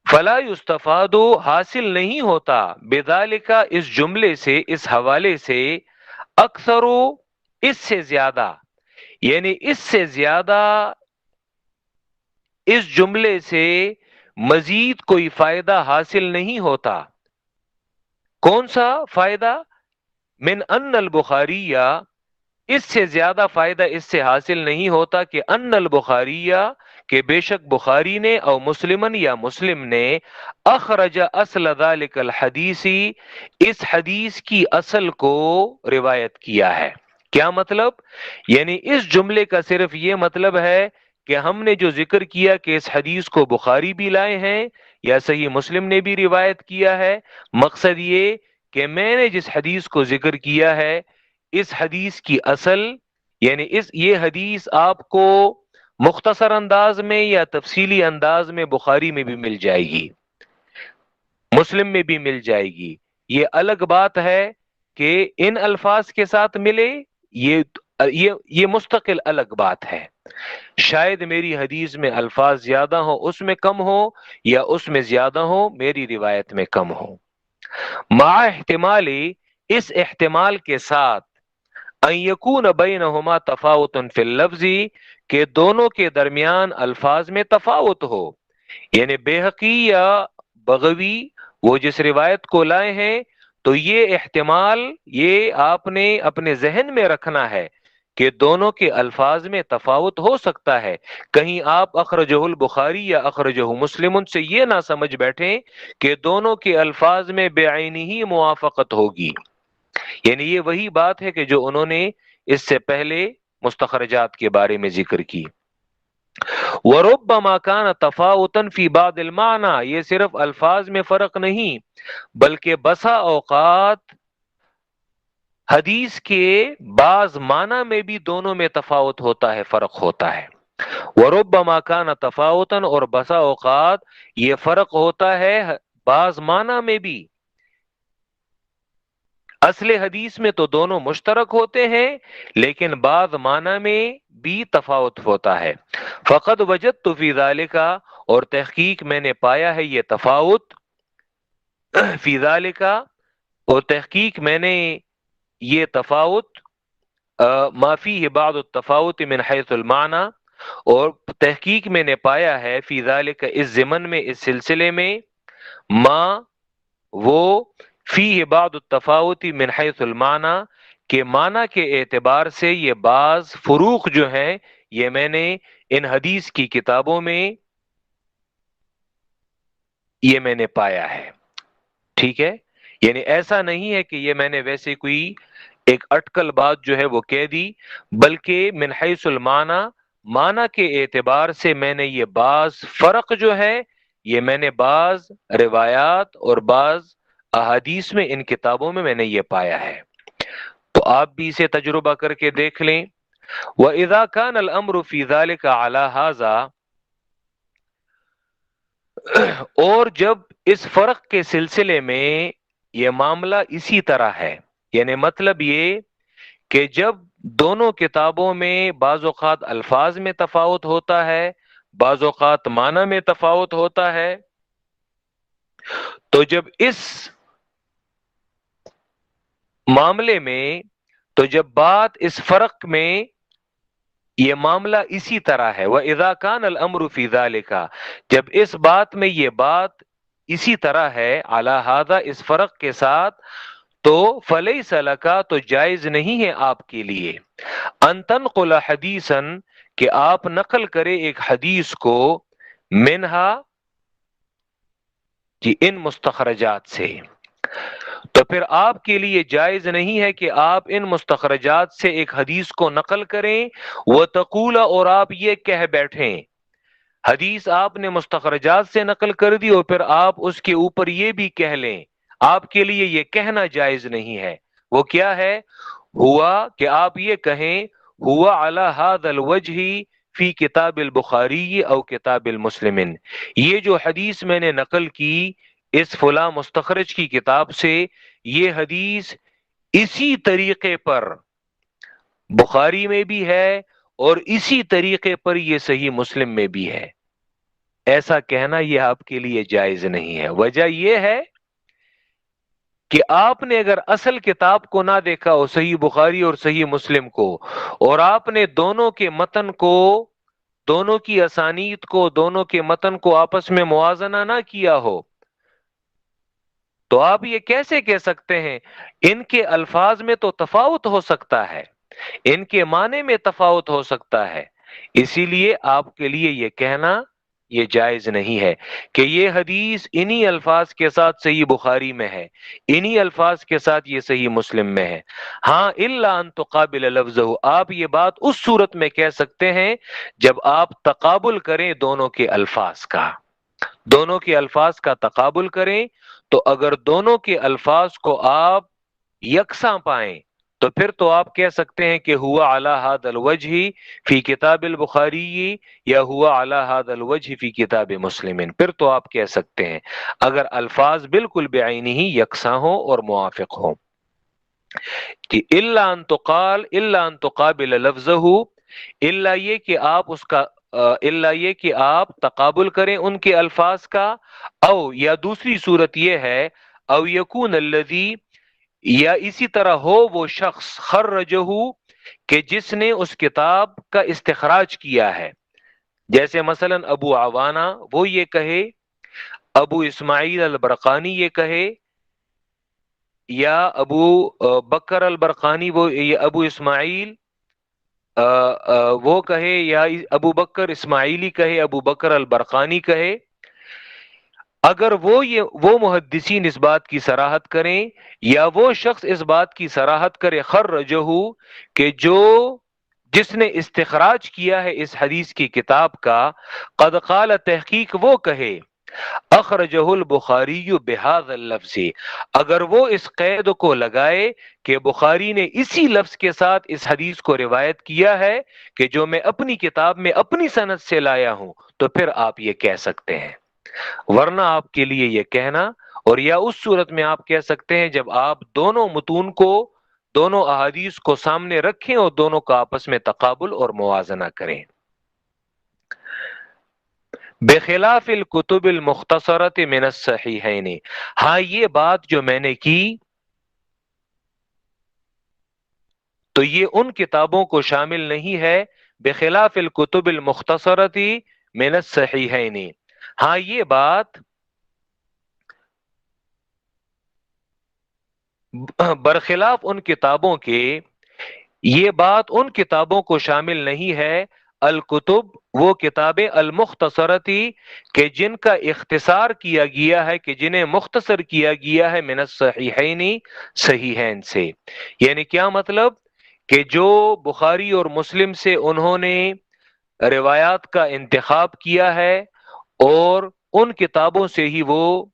فلا یستفاد حاصل نہیں ہوتا، بذالک اس جملے سے، اس حوالے سے، اکثر اس سے زیادہ، یعنی اس سے زیادہ اس جملے سے مزید کوئی فائدہ حاصل نہیں ہوتا۔ کون سا فائدہ؟ من ان البخاری، اس سے زیادہ فائدہ اس سے حاصل نہیں ہوتا کہ ان البخاریہ، کہ بے شک بخاری نے، او مسلمن یا مسلم نے، اخرج اصل ذلک الحدیثی، اس حدیث کی اصل کو روایت کیا ہے۔ کیا مطلب؟ یعنی اس جملے کا صرف یہ مطلب ہے کہ ہم نے جو ذکر کیا کہ اس حدیث کو بخاری بھی لائے ہیں یا صحیح مسلم نے بھی روایت کیا ہے، مقصد یہ کہ میں نے جس حدیث کو ذکر کیا ہے، اس حدیث کی اصل، یعنی یہ حدیث آپ کو مختصر انداز میں یا تفصیلی انداز میں بخاری میں بھی مل جائے گی، مسلم میں بھی مل جائے گی۔ یہ الگ بات ہے کہ ان الفاظ کے ساتھ ملے، یہ یہ مستقل الگ بات ہے۔ شاید میری حدیث میں الفاظ زیادہ ہو، اس میں کم ہو، یا اس میں زیادہ ہو، میری روایت میں کم ہو، مع احتمالی، اس احتمال کے ساتھ، ان یکون بینہما تفاوت فی اللفظ، کہ دونوں کے درمیان الفاظ میں تفاوت ہو، یعنی بیہقی یا بغوی وہ جس روایت کو لائے ہیں، تو یہ احتمال یہ آپ نے اپنے ذہن میں رکھنا ہے کہ دونوں کے الفاظ میں تفاوت ہو سکتا ہے۔ کہیں آپ اخرجہ البخاری یا اخرجہ مسلم سے یہ نہ سمجھ بیٹھیں کہ دونوں کے الفاظ میں بعینی ہی موافقت ہوگی، یعنی یہ وہی بات ہے کہ جو انہوں نے اس سے پہلے مستخرجات کے بارے میں ذکر کی۔ وَرُبَّمَا كَانَ تَفَاوُتًا فِي بَعْضِ الْمَعْنَى، یہ صرف الفاظ میں فرق نہیں بلکہ بسا اوقات حدیث کے بعض معنی میں بھی دونوں میں تفاوت ہوتا ہے، فرق ہوتا ہے۔ وَرُبَّمَا كَانَ تَفَاوُتًا، اور بسا اوقات یہ فرق ہوتا ہے بعض معنی میں بھی۔ اصل حدیث میں تو دونوں مشترک ہوتے ہیں، لیکن بعض معنی میں بھی تفاوت ہوتا ہے۔ فقد وجدت فی ذالک، اور تحقیق میں نے پایا ہے یہ تفاوت، فی ذالک، اور تحقیق میں نے یہ تفاوت، ما فیہ بعض التفاوت من حیث المعنی، اور تحقیق میں نے پایا ہے فی ذالک، اس ضمن میں، اس سلسلے میں، ما وہ، فیہ بعض التفاوت من حیث المعنی، کہ معنی کے اعتبار سے یہ بعض فروق جو ہیں، یہ میں نے ان حدیث کی کتابوں میں یہ میں نے پایا ہے۔ ٹھیک ہے، یعنی ایسا نہیں ہے کہ یہ میں نے ویسے کوئی ایک اٹکل بات جو ہے وہ کہہ دی، بلکہ من حیث المعنی، معنی کے اعتبار سے میں نے یہ بعض فرق جو ہے، یہ میں نے بعض روایات اور بعض احادیث میں، ان کتابوں میں نے یہ پایا ہے۔ تو آپ بھی اسے تجربہ کر کے دیکھ لیں۔ وَإِذَا كَانَ الْأَمْرُ فِي ذَلِكَ عَلَى هَذَا، اور جب اس فرق کے سلسلے میں یہ معاملہ اسی طرح ہے، یعنی مطلب یہ کہ جب دونوں کتابوں میں بعض اوقات الفاظ میں تفاوت ہوتا ہے، بعض اوقات معنی میں تفاوت ہوتا ہے، تو جب اس معاملے میں، تو جب بات اس فرق میں یہ معاملہ اسی طرح ہے، وَإِذَا كَانَ الْأَمْرُ فِي ذَلِكَ، جب اس بات میں یہ بات اسی طرح ہے، عَلَى هَذَا، اس فرق کے ساتھ، تو فَلَيْسَ لَكَ، تو جائز نہیں ہے آپ کے لیے، أَن تَنْقُلَ حَدِيثًا، کہ آپ نقل کرے ایک حدیث کو، منہا، جی، ان مستخرجات سے، تو پھر آپ کے لیے جائز نہیں ہے کہ آپ ان مستخرجات سے ایک حدیث کو نقل کریں، وَتَقُولَ، اور آپ یہ کہہ بیٹھیں، حدیث آپ نے مستخرجات سے نقل کر دی اور پھر آپ اس کے اوپر یہ بھی کہہ لیں، آپ کے لیے یہ کہنا جائز نہیں ہے۔ وہ کیا ہے؟ ہوا کہ آپ یہ کہیں، ہوا علی ھذا الوجہ فی کتاب البخاری او کتاب المسلم، یہ جو حدیث میں نے نقل کی اس فلاں مستخرج کی کتاب سے، یہ حدیث اسی طریقے پر بخاری میں بھی ہے اور اسی طریقے پر یہ صحیح مسلم میں بھی ہے۔ ایسا کہنا یہ آپ کے لیے جائز نہیں ہے۔ وجہ یہ ہے کہ آپ نے اگر اصل کتاب کو نہ دیکھا ہو، صحیح بخاری اور صحیح مسلم کو، اور آپ نے دونوں کے متن کو، دونوں کی اسانید کو، دونوں کے متن کو آپس میں موازنہ نہ کیا ہو، تو آپ یہ کیسے کہہ سکتے ہیں؟ ان کے الفاظ میں تو تفاوت ہو سکتا ہے، ان کے معنی میں تفاوت ہو سکتا ہے، اسی لیے آپ کے لیے یہ کہنا یہ جائز نہیں ہے کہ یہ حدیث انہی الفاظ کے ساتھ صحیح بخاری میں ہے، انہی الفاظ کے ساتھ یہ صحیح مسلم میں ہے۔ ہاں الا ان تقابل لفظہ، آپ یہ بات اس صورت میں کہہ سکتے ہیں جب آپ تقابل کریں دونوں کے الفاظ کا، دونوں کے الفاظ کا تقابل کریں، تو اگر دونوں کے الفاظ کو آپ یکساں پائیں تو پھر تو آپ کہہ سکتے ہیں کہ ہوا علی ھذا الوجہ فی کتاب البخاری یا ہوا علی ھذا الوجہ فی کتاب مسلم، پھر تو آپ کہہ سکتے ہیں اگر الفاظ بالکل بعینہ یکساں ہوں اور موافق ہوں کہ الا ان تقابل لفظہ، الا یہ کہ آپ اس کا الا یہ کہ آپ تقابل کریں ان کے الفاظ کا، او یا دوسری صورت یہ ہے او یکون الذی، یا اسی طرح ہو وہ شخص خرجہ کہ جس نے اس کتاب کا استخراج کیا ہے، جیسے مثلا ابو عوانہ وہ یہ کہے، ابو اسماعیل البرقانی یہ کہے، یا ابو بکر البرقانی وہ یہ ابو اسماعیل وہ کہے، یا ابو بکر اسماعیلی کہے، ابو بکر البرقانی کہے، اگر وہ محدثین اس بات کی صراحت کریں یا وہ شخص اس بات کی صراحت کرے خرجہ کہ جس نے استخراج کیا ہے اس حدیث کی کتاب کا، قد قال تحقیق وہ کہے اخرجہ البخاری بہذا اللفظ، اگر وہ اس قید کو لگائے کہ بخاری نے اسی لفظ کے ساتھ اس حدیث کو روایت کیا ہے کہ جو میں اپنی کتاب میں اپنی سند سے لایا ہوں، تو پھر آپ یہ کہہ سکتے ہیں، ورنہ آپ کے لیے یہ کہنا، اور یا اس صورت میں آپ کہہ سکتے ہیں جب آپ دونوں متون کو، دونوں احادیث کو سامنے رکھیں اور دونوں کا آپس میں تقابل اور موازنہ کریں۔ بخلاف الکتب المختصرۃ من الصحیحین، ہاں یہ بات جو میں نے کی تو یہ ان کتابوں کو شامل نہیں ہے، بخلاف الکتب المختصرۃ من الصحیحین، ہاں یہ بات برخلاف ان کتابوں کے، یہ بات ان کتابوں کو شامل نہیں ہے، الکتب وہ کتابیں المختصرتی کہ جن کا اختصار کیا گیا ہے، کہ جنہیں مختصر کیا گیا ہے من الصحیحین صحیحین سے، یعنی کیا مطلب کہ جو بخاری اور مسلم سے انہوں نے روایات کا انتخاب کیا ہے اور ان کتابوں سے ہی وہ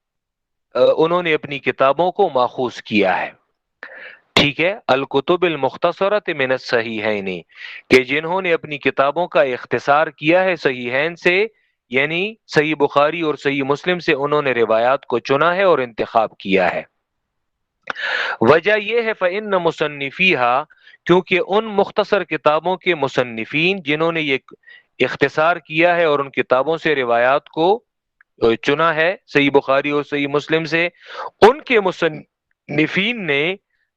انہوں نے اپنی کتابوں کو ماخوذ کیا ہے، ٹھیک ہے، الکتب المختصرۃ من الصحیحین کہ جنہوں نے اپنی کتابوں کا اختصار کیا ہے صحیحین سے، یعنی صحیح بخاری اور صحیح مسلم سے انہوں نے روایات کو چنا ہے اور انتخاب کیا ہے۔ وجہ یہ ہے فإن مصنفیہا، کیونکہ ان مختصر کتابوں کے مصنفین جنہوں نے یہ اختصار کیا ہے اور ان کتابوں سے روایات کو چنا ہے صحیح بخاری اور صحیح مسلم سے، ان کے مصنفین نے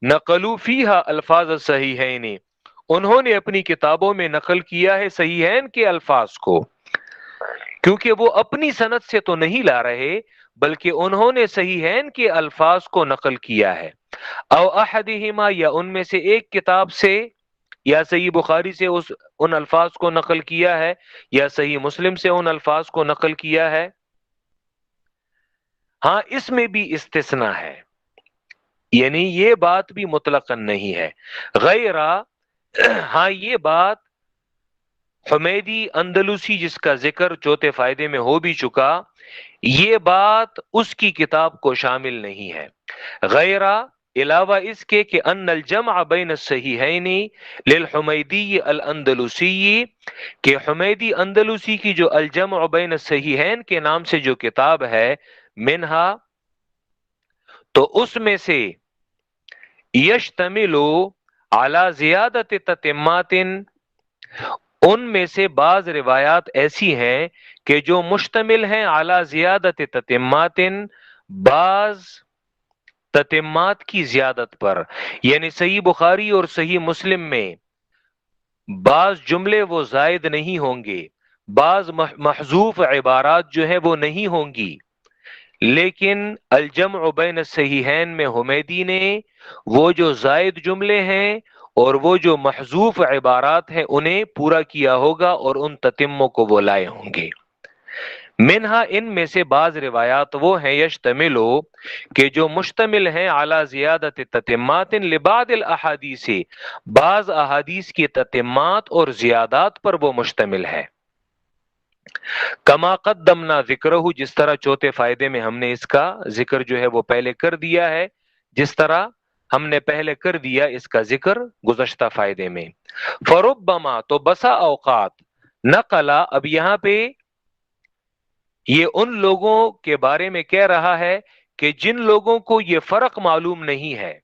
نقلوا فیہا الفاظ الصحیحین، انہوں نے اپنی کتابوں میں نقل کیا ہے صحیحین کے الفاظ کو، کیونکہ وہ اپنی سند سے تو نہیں لا رہے بلکہ انہوں نے صحیحین کے الفاظ کو نقل کیا ہے، او احدہما یا ان میں سے ایک کتاب سے، یا صحیح بخاری سے ان الفاظ کو نقل کیا ہے یا صحیح مسلم سے ان الفاظ کو نقل کیا ہے۔ ہاں اس میں بھی استثناء ہے، یعنی یہ بات بھی مطلقاً نہیں ہے، غیر ہاں یہ بات حمیدی اندلسی جس کا ذکر چوتھے فائدے میں ہو بھی چکا، یہ بات اس کی کتاب کو شامل نہیں ہے، غیر علاوہ اس کے کہ ان الجمع بین الصحیحین للحمیدی الاندلسی، کہ حمیدی اندلسی کی جو الجمع بین الصحیحین کے نام سے جو کتاب ہے، منہا تو اس میں سے یشتمل علی زیادت تتمات، ان میں سے بعض روایات ایسی ہیں کہ جو مشتمل ہیں اعلی زیادت تتمات، بعض تتمات کی زیادت پر، یعنی صحیح بخاری اور صحیح مسلم میں بعض جملے وہ زائد نہیں ہوں گے، بعض محذوف عبارات جو ہیں وہ نہیں ہوں گی، لیکن الجمع بین الصحیحین میں حمیدی نے وہ جو زائد جملے ہیں اور وہ جو محذوف عبارات ہیں انہیں پورا کیا ہوگا اور ان تتموں کو وہ لائے ہوں گے۔ منہا ان میں سے بعض روایات وہ ہیں یشتملو کہ جو مشتمل ہیں اعلی زیادت تتمات لبعض الاحادیث، بعض احادیث کی تتمات اور زیادات پر وہ مشتمل ہے۔ کما قدمنا ذکرہ، جس طرح چوتھے فائدے میں ہم نے اس کا ذکر جو ہے وہ پہلے کر دیا ہے، جس طرح ہم نے پہلے کر دیا اس کا ذکر گزشتہ فائدے میں۔ فربما، تو بسا اوقات، نقلا، اب یہاں پہ یہ ان لوگوں کے بارے میں کہہ رہا ہے کہ جن لوگوں کو یہ فرق معلوم نہیں ہے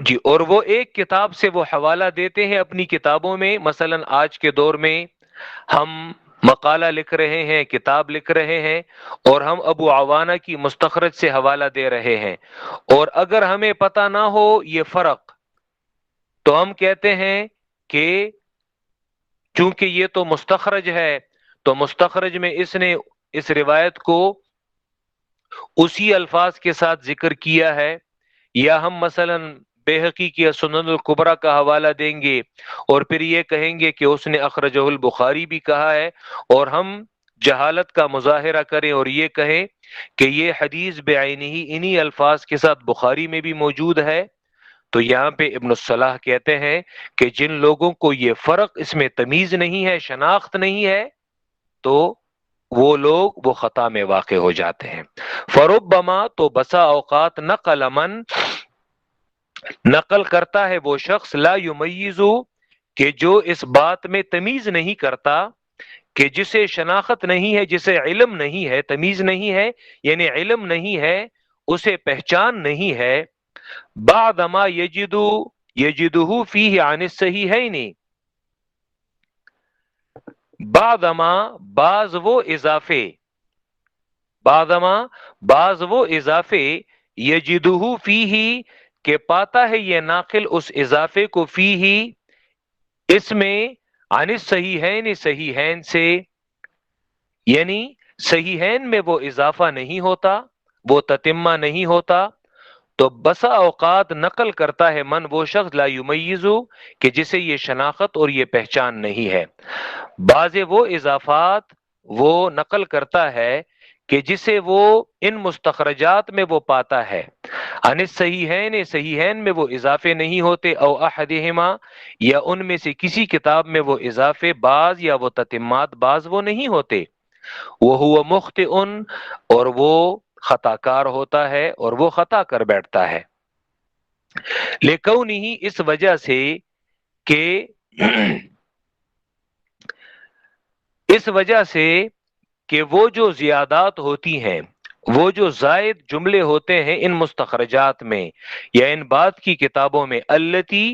جی، اور وہ ایک کتاب سے وہ حوالہ دیتے ہیں اپنی کتابوں میں، مثلا آج کے دور میں ہم مقالہ لکھ رہے ہیں، کتاب لکھ رہے ہیں، اور ہم ابو عوانہ کی مستخرج سے حوالہ دے رہے ہیں، اور اگر ہمیں پتہ نہ ہو یہ فرق تو ہم کہتے ہیں کہ چونکہ یہ تو مستخرج ہے تو مستخرج میں اس نے اس روایت کو اسی الفاظ کے ساتھ ذکر کیا ہے، یا ہم مثلا بیہقی کی سنن الکبریٰ کا حوالہ دیں گے اور پھر یہ کہیں گے کہ اس نے اخرجہ البخاری بھی کہا ہے، اور ہم جہالت کا مظاہرہ کریں اور یہ کہیں کہ یہ حدیث بعینہ انہی الفاظ کے ساتھ بخاری میں بھی موجود ہے، تو یہاں پہ ابن الصلاح کہتے ہیں کہ جن لوگوں کو یہ فرق، اس میں تمیز نہیں ہے، شناخت نہیں ہے، تو وہ لوگ وہ خطا میں واقع ہو جاتے ہیں۔ فربما، تو بسا اوقات، نقل من، نقل کرتا ہے وہ شخص، لا یمیزو، کہ جو اس بات میں تمیز نہیں کرتا، کہ جسے شناخت نہیں ہے، جسے علم نہیں ہے، تمیز نہیں ہے یعنی علم نہیں ہے، اسے پہچان نہیں ہے، بعد ما یجدہ فیہ عن الصحیحین، بعد ما، بعض وہ اضافے، بعد ما، بعض وہ اضافے، یجدہ فیہ، کہ پاتا ہے یہ ناقل اس اضافے کو، فیہ، اس میں، عن الصحیحین، صحیحین سے، یعنی صحیحین میں وہ اضافہ نہیں ہوتا، وہ تتمہ نہیں ہوتا، تو بسا اوقات نقل کرتا ہے من، وہ شخص، لا یمیزو، کہ جسے یہ شناخت اور یہ پہچان نہیں ہے، بعض وہ اضافات وہ نقل کرتا ہے کہ جسے وہ ان مستخرجات میں وہ پاتا ہے، عن الصحیحین، صحیحین میں وہ اضافے نہیں ہوتے، او احدہما، یا ان میں سے کسی کتاب میں وہ اضافے بعض یا وہ تتمات بعض وہ نہیں ہوتے، وہ مخطئ، اور وہ خطا کار ہوتا ہے اور وہ خطا کر بیٹھتا ہے، لکونہ، اس وجہ سے کہ اس وجہ سے کہ وہ جو زیادات ہوتی ہیں، وہ جو زائد جملے ہوتے ہیں ان مستخرجات میں یا ان بات کی کتابوں میں، التی،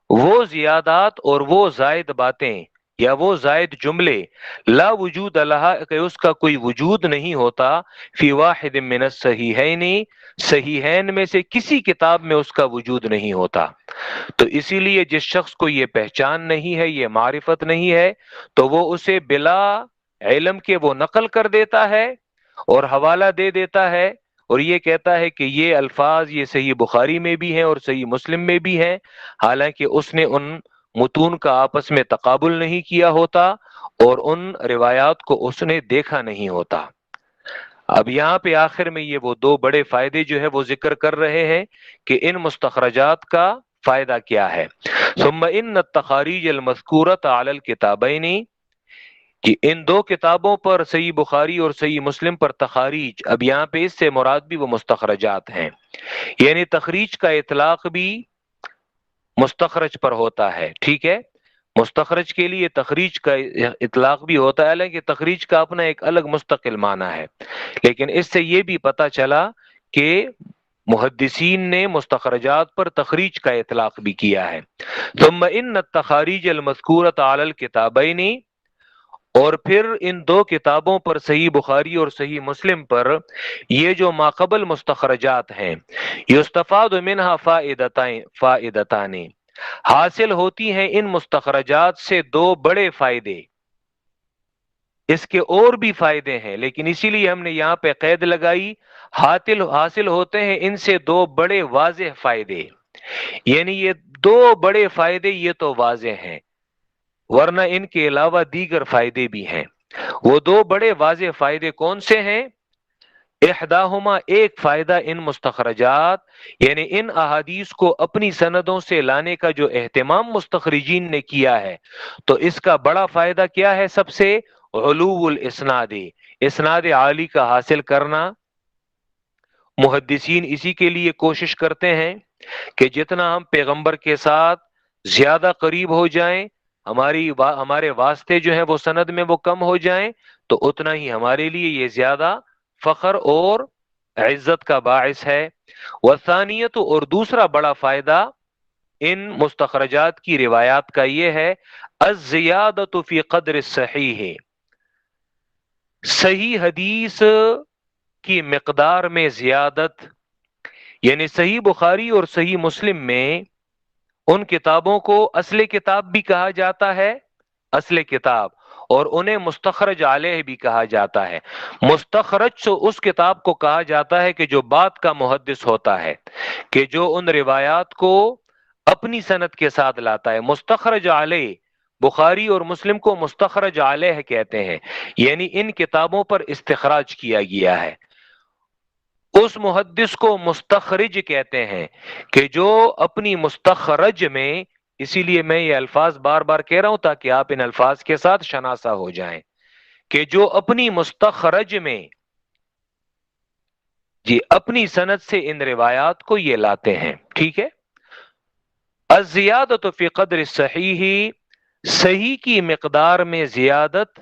وہ زیادات اور وہ زائد باتیں یا وہ زائد جملے، لا وجود لہا، کہ اس کا کوئی وجود نہیں ہوتا، فی واحد من الصحیحین، صحیحین میں سے کسی کتاب میں اس کا وجود نہیں ہوتا، تو اسی لیے جس شخص کو یہ پہچان نہیں ہے، یہ معرفت نہیں ہے، تو وہ اسے بلا علم کے وہ نقل کر دیتا ہے اور حوالہ دے دیتا ہے، اور یہ کہتا ہے کہ یہ الفاظ یہ صحیح بخاری میں بھی ہیں اور صحیح مسلم میں بھی ہیں، حالانکہ اس نے ان متون کا آپس میں تقابل نہیں کیا ہوتا اور ان روایات کو اس نے دیکھا نہیں ہوتا۔ اب یہاں پہ آخر میں یہ وہ دو بڑے فائدے جو ہے وہ ذکر کر رہے ہیں کہ ان مستخرجات کا فائدہ کیا ہے۔ ثم ان التخاریج المذکورۃ علی الکتابین، کہ ان دو کتابوں پر، صحیح بخاری اور صحیح مسلم پر تخاریج، اب یہاں پہ اس سے مراد بھی وہ مستخرجات ہیں، یعنی تخریج کا اطلاق بھی مستخرج پر ہوتا ہے، ٹھیک ہے، مستخرج کے لیے تخریج کا اطلاق بھی ہوتا ہے، حالانکہ تخریج کا اپنا ایک الگ مستقل معنی ہے، لیکن اس سے یہ بھی پتہ چلا کہ محدثین نے مستخرجات پر تخریج کا اطلاق بھی کیا ہے۔ ثم ان التخاریج المذکورۃ علی الکتابین، اور پھر ان دو کتابوں پر، صحیح بخاری اور صحیح مسلم پر، یہ جو ماقبل مستخرجات ہیں، یستفاد منہا فائدتان، حاصل ہوتی ہیں ان مستخرجات سے دو بڑے فائدے، اس کے اور بھی فائدے ہیں لیکن اسی لیے ہم نے یہاں پہ قید لگائی، حاصل ہوتے ہیں ان سے دو بڑے واضح فائدے، یعنی یہ دو بڑے فائدے یہ تو واضح ہیں، ورنہ ان کے علاوہ دیگر فائدے بھی ہیں۔ وہ دو بڑے واضح فائدے کون سے ہیں؟ احداہما، ایک فائدہ ان مستخرجات یعنی ان احادیث کو اپنی سندوں سے لانے کا جو اہتمام مستخرجین نے کیا ہے، تو اس کا بڑا فائدہ کیا ہے؟ سب سے علو الاسناد، اسناد عالی کا حاصل کرنا۔ محدثین اسی کے لیے کوشش کرتے ہیں کہ جتنا ہم پیغمبر کے ساتھ زیادہ قریب ہو جائیں، ہمارے واسطے جو ہیں وہ سند میں وہ کم ہو جائیں، تو اتنا ہی ہمارے لیے یہ زیادہ فخر اور عزت کا باعث ہے۔ وثانیت، اور دوسرا بڑا فائدہ ان مستخرجات کی روایات کا یہ ہے، الزیادۃ فی قدر الصحیح، صحیح حدیث کی مقدار میں زیادت، یعنی صحیح بخاری اور صحیح مسلم میں ان کتابوں کو اصل کتاب بھی کہا جاتا ہے، اصل کتاب، اور انہیں مستخرج علیہ بھی کہا جاتا ہے۔ مستخرج تو اس کتاب کو کہا جاتا ہے کہ جو بعد کا محدث ہوتا ہے، کہ جو ان روایات کو اپنی سند کے ساتھ لاتا ہے۔ مستخرج علیہ، بخاری اور مسلم کو مستخرج علیہ کہتے ہیں، یعنی ان کتابوں پر استخراج کیا گیا ہے۔ اس محدث کو مستخرج کہتے ہیں کہ جو اپنی مستخرج میں، اسی لیے میں یہ الفاظ بار بار کہہ رہا ہوں تاکہ آپ ان الفاظ کے ساتھ شناسا ہو جائیں، کہ جو اپنی مستخرج میں جی اپنی سند سے ان روایات کو یہ لاتے ہیں، ٹھیک ہے۔ الزیادۃ فی قدر الصحیح، صحیح کی مقدار میں زیادت،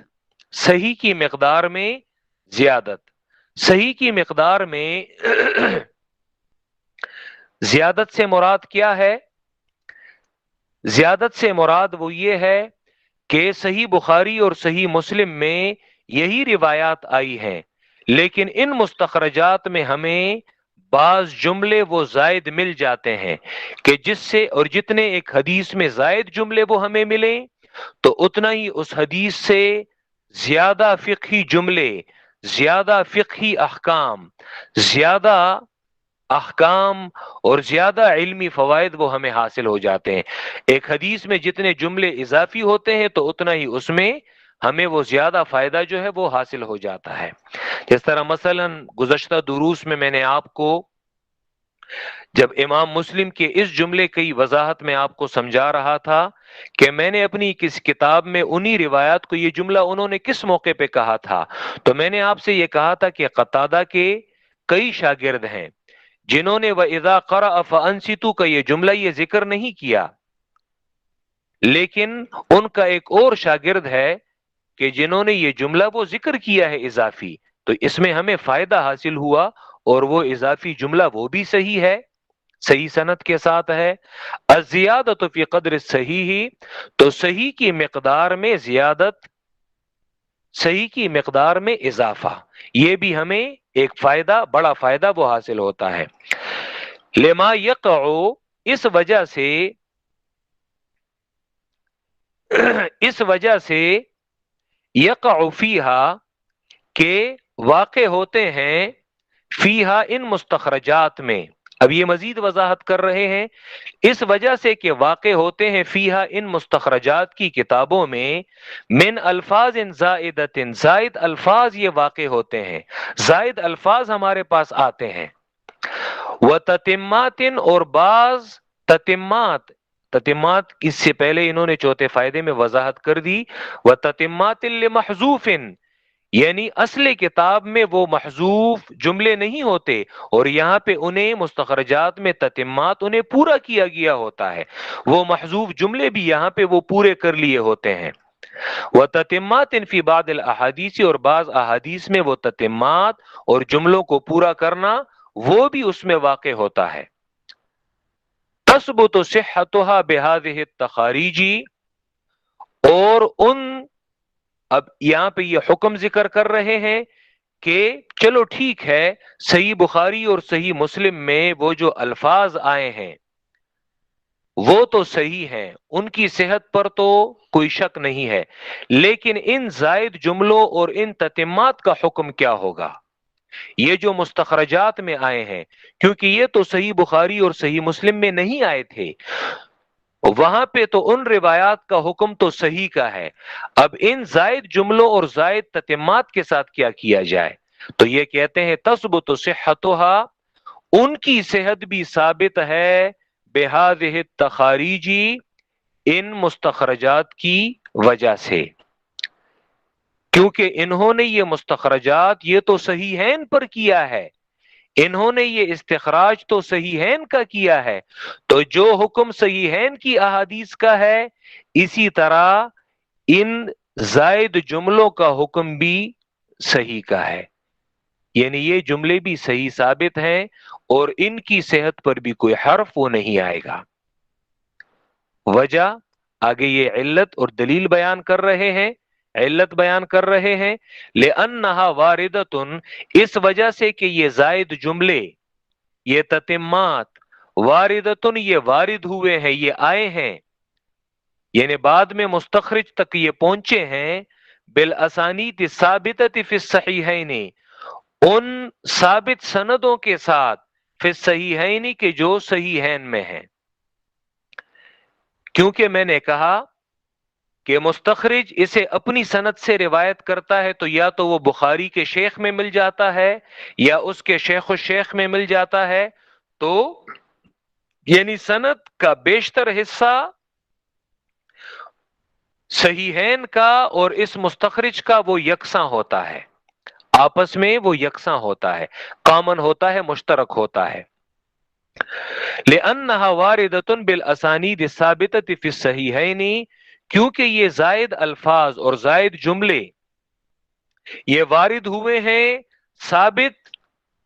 صحیح کی مقدار میں زیادت، صحیح کی مقدار میں زیادت سے مراد کیا ہے؟ زیادت سے مراد وہ یہ ہے کہ صحیح بخاری اور صحیح مسلم میں یہی روایات آئی ہیں، لیکن ان مستخرجات میں ہمیں بعض جملے وہ زائد مل جاتے ہیں، کہ جس سے اور جتنے ایک حدیث میں زائد جملے وہ ہمیں ملیں، تو اتنا ہی اس حدیث سے زیادہ فقہی جملے، زیادہ فقہی احکام، زیادہ احکام اور زیادہ علمی فوائد وہ ہمیں حاصل ہو جاتے ہیں۔ ایک حدیث میں جتنے جملے اضافی ہوتے ہیں تو اتنا ہی اس میں ہمیں وہ زیادہ فائدہ جو ہے وہ حاصل ہو جاتا ہے۔ جس طرح مثلا گزشتہ دروس میں نے آپ کو جب امام مسلم کے اس جملے کی وضاحت میں آپ کو سمجھا رہا تھا کہ میں نے اپنی کس کتاب میں انہی روایات کو، یہ جملہ انہوں نے کس موقع پہ کہا تھا، تو میں نے آپ سے یہ کہا تھا کہ قتادہ کے کئی شاگرد ہیں جنہوں نے وَإِذَا قَرَأَ فَأَنصِتُوا کا یہ جملہ یہ ذکر نہیں کیا، لیکن ان کا ایک اور شاگرد ہے کہ جنہوں نے یہ جملہ وہ ذکر کیا ہے اضافی، تو اس میں ہمیں فائدہ حاصل ہوا، اور وہ اضافی جملہ وہ بھی صحیح ہے، صحیح سند کے ساتھ ہے۔ الزیادۃ فی قدر الصحیح، تو صحیح کی مقدار میں زیادت، صحیح کی مقدار میں اضافہ، یہ بھی ہمیں ایک فائدہ، بڑا فائدہ وہ حاصل ہوتا ہے۔ لما یقع، اس وجہ سے، اس وجہ سے یقع فیہا، کہ واقع ہوتے ہیں، فیہا ان مستخرجات میں، اب یہ مزید وضاحت کر رہے ہیں، اس وجہ سے کہ واقع ہوتے ہیں فیہا ان مستخرجات کی کتابوں میں، من الفاظ زائدت، زائد الفاظ یہ واقع ہوتے ہیں، زائد الفاظ ہمارے پاس آتے ہیں، وتتمات، اور بعض تتمات، تتمات اس سے پہلے انہوں نے چوتھے فائدے میں وضاحت کر دی، وتتمات لمحذوف، یعنی اصل کتاب میں وہ محذوف جملے نہیں ہوتے، اور یہاں پہ انہیں مستخرجات میں تتمات انہیں پورا کیا گیا ہوتا ہے، وہ محذوف جملے بھی یہاں پہ وہ پورے کر لیے ہوتے ہیں۔ وتتمات فی بعض الاحادیث، اور بعض احادیث میں وہ تتمات اور جملوں کو پورا کرنا وہ بھی اس میں واقع ہوتا ہے۔ تثبت صحتها بهذه التخاريج، اور ان، اب یہاں پہ یہ حکم ذکر کر رہے ہیں کہ چلو ٹھیک ہے، صحیح بخاری اور صحیح مسلم میں وہ جو الفاظ آئے ہیں وہ تو صحیح ہیں، ان کی صحت پر تو کوئی شک نہیں ہے، لیکن ان زائد جملوں اور ان تتمات کا حکم کیا ہوگا؟ یہ جو مستخرجات میں آئے ہیں، کیونکہ یہ تو صحیح بخاری اور صحیح مسلم میں نہیں آئے تھے، وہاں پہ تو ان روایات کا حکم تو صحیح کا ہے۔ اب ان زائد جملوں اور زائد تتمات کے ساتھ کیا کیا جائے؟ تو یہ کہتے ہیں تثبت صحتها، ان کی صحت بھی ثابت ہے بہذہ التخاریجی، ان مستخرجات کی وجہ سے، کیونکہ انہوں نے یہ مستخرجات یہ تو صحیحین پر کیا ہے، انہوں نے یہ استخراج تو صحیحین کا کیا ہے، تو جو حکم صحیحین کی احادیث کا ہے اسی طرح ان زائد جملوں کا حکم بھی صحیح کا ہے، یعنی یہ جملے بھی صحیح ثابت ہیں اور ان کی صحت پر بھی کوئی حرف وہ نہیں آئے گا۔ وجہ آگے یہ علت اور دلیل بیان کر رہے ہیں، علت بیان کر رہے ہیں، لأنہا واردتن، اس وجہ سے کہ یہ زائد جملے، یہ تتمات واردتن، یہ وارد ہوئے ہیں، یہ آئے ہیں، یعنی بعد میں مستخرج تک یہ پہنچے ہیں، بالاسانید الثابتۃ فی الصحیحین، ان ثابت سندوں کے ساتھ، فی الصحیحین کے جو صحیحین میں ہیں۔ کیونکہ میں نے کہا کہ مستخرج اسے اپنی سند سے روایت کرتا ہے تو یا تو وہ بخاری کے شیخ میں مل جاتا ہے یا اس کے شیخ الشیخ میں مل جاتا ہے، تو یعنی سند کا بیشتر حصہ صحیحین کا اور اس مستخرج کا وہ یکساں ہوتا ہے، آپس میں وہ یکساں ہوتا ہے، کامن ہوتا ہے، مشترک ہوتا ہے۔ لأنها واردة بالاسانید الثابتة في الصحیحین، کیونکہ یہ زائد الفاظ اور زائد جملے یہ وارد ہوئے ہیں ثابت،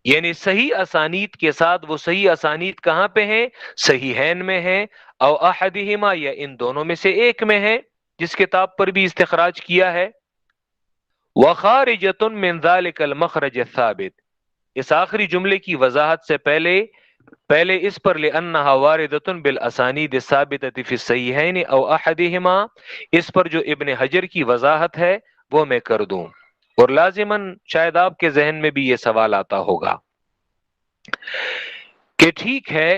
یعنی صحیح اسانید کے ساتھ، وہ صحیح اسانید کہاں پہ ہیں؟ صحیحین میں ہیں، او احدہما، یا ان دونوں میں سے ایک میں ہے جس کتاب پر بھی استخراج کیا ہے۔ وخارجۃ من ذلک المخرج الثابت، اس آخری جملے کی وضاحت سے پہلے اس پر لأنها واردۃ بالاسانید الثابتۃ فی الصحیحین او احدہما، اس پر جو ابن حجر کی وضاحت ہے وہ میں کر دوں، اور لازماً شاید آپ کے ذہن میں بھی یہ سوال آتا ہوگا کہ ٹھیک ہے،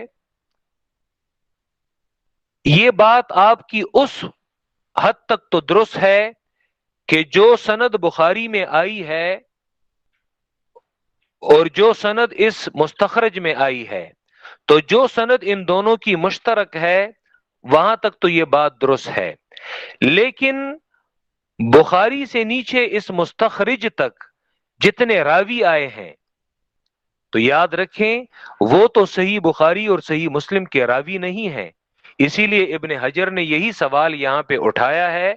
یہ بات آپ کی اس حد تک تو درست ہے کہ جو سند بخاری میں آئی ہے اور جو سند اس مستخرج میں آئی ہے، تو جو سند ان دونوں کی مشترک ہے وہاں تک تو یہ بات درست ہے، لیکن بخاری سے نیچے اس مستخرج تک جتنے راوی آئے ہیں تو یاد رکھیں وہ تو صحیح بخاری اور صحیح مسلم کے راوی نہیں ہیں، اسی لیے ابن حجر نے یہی سوال یہاں پہ اٹھایا ہے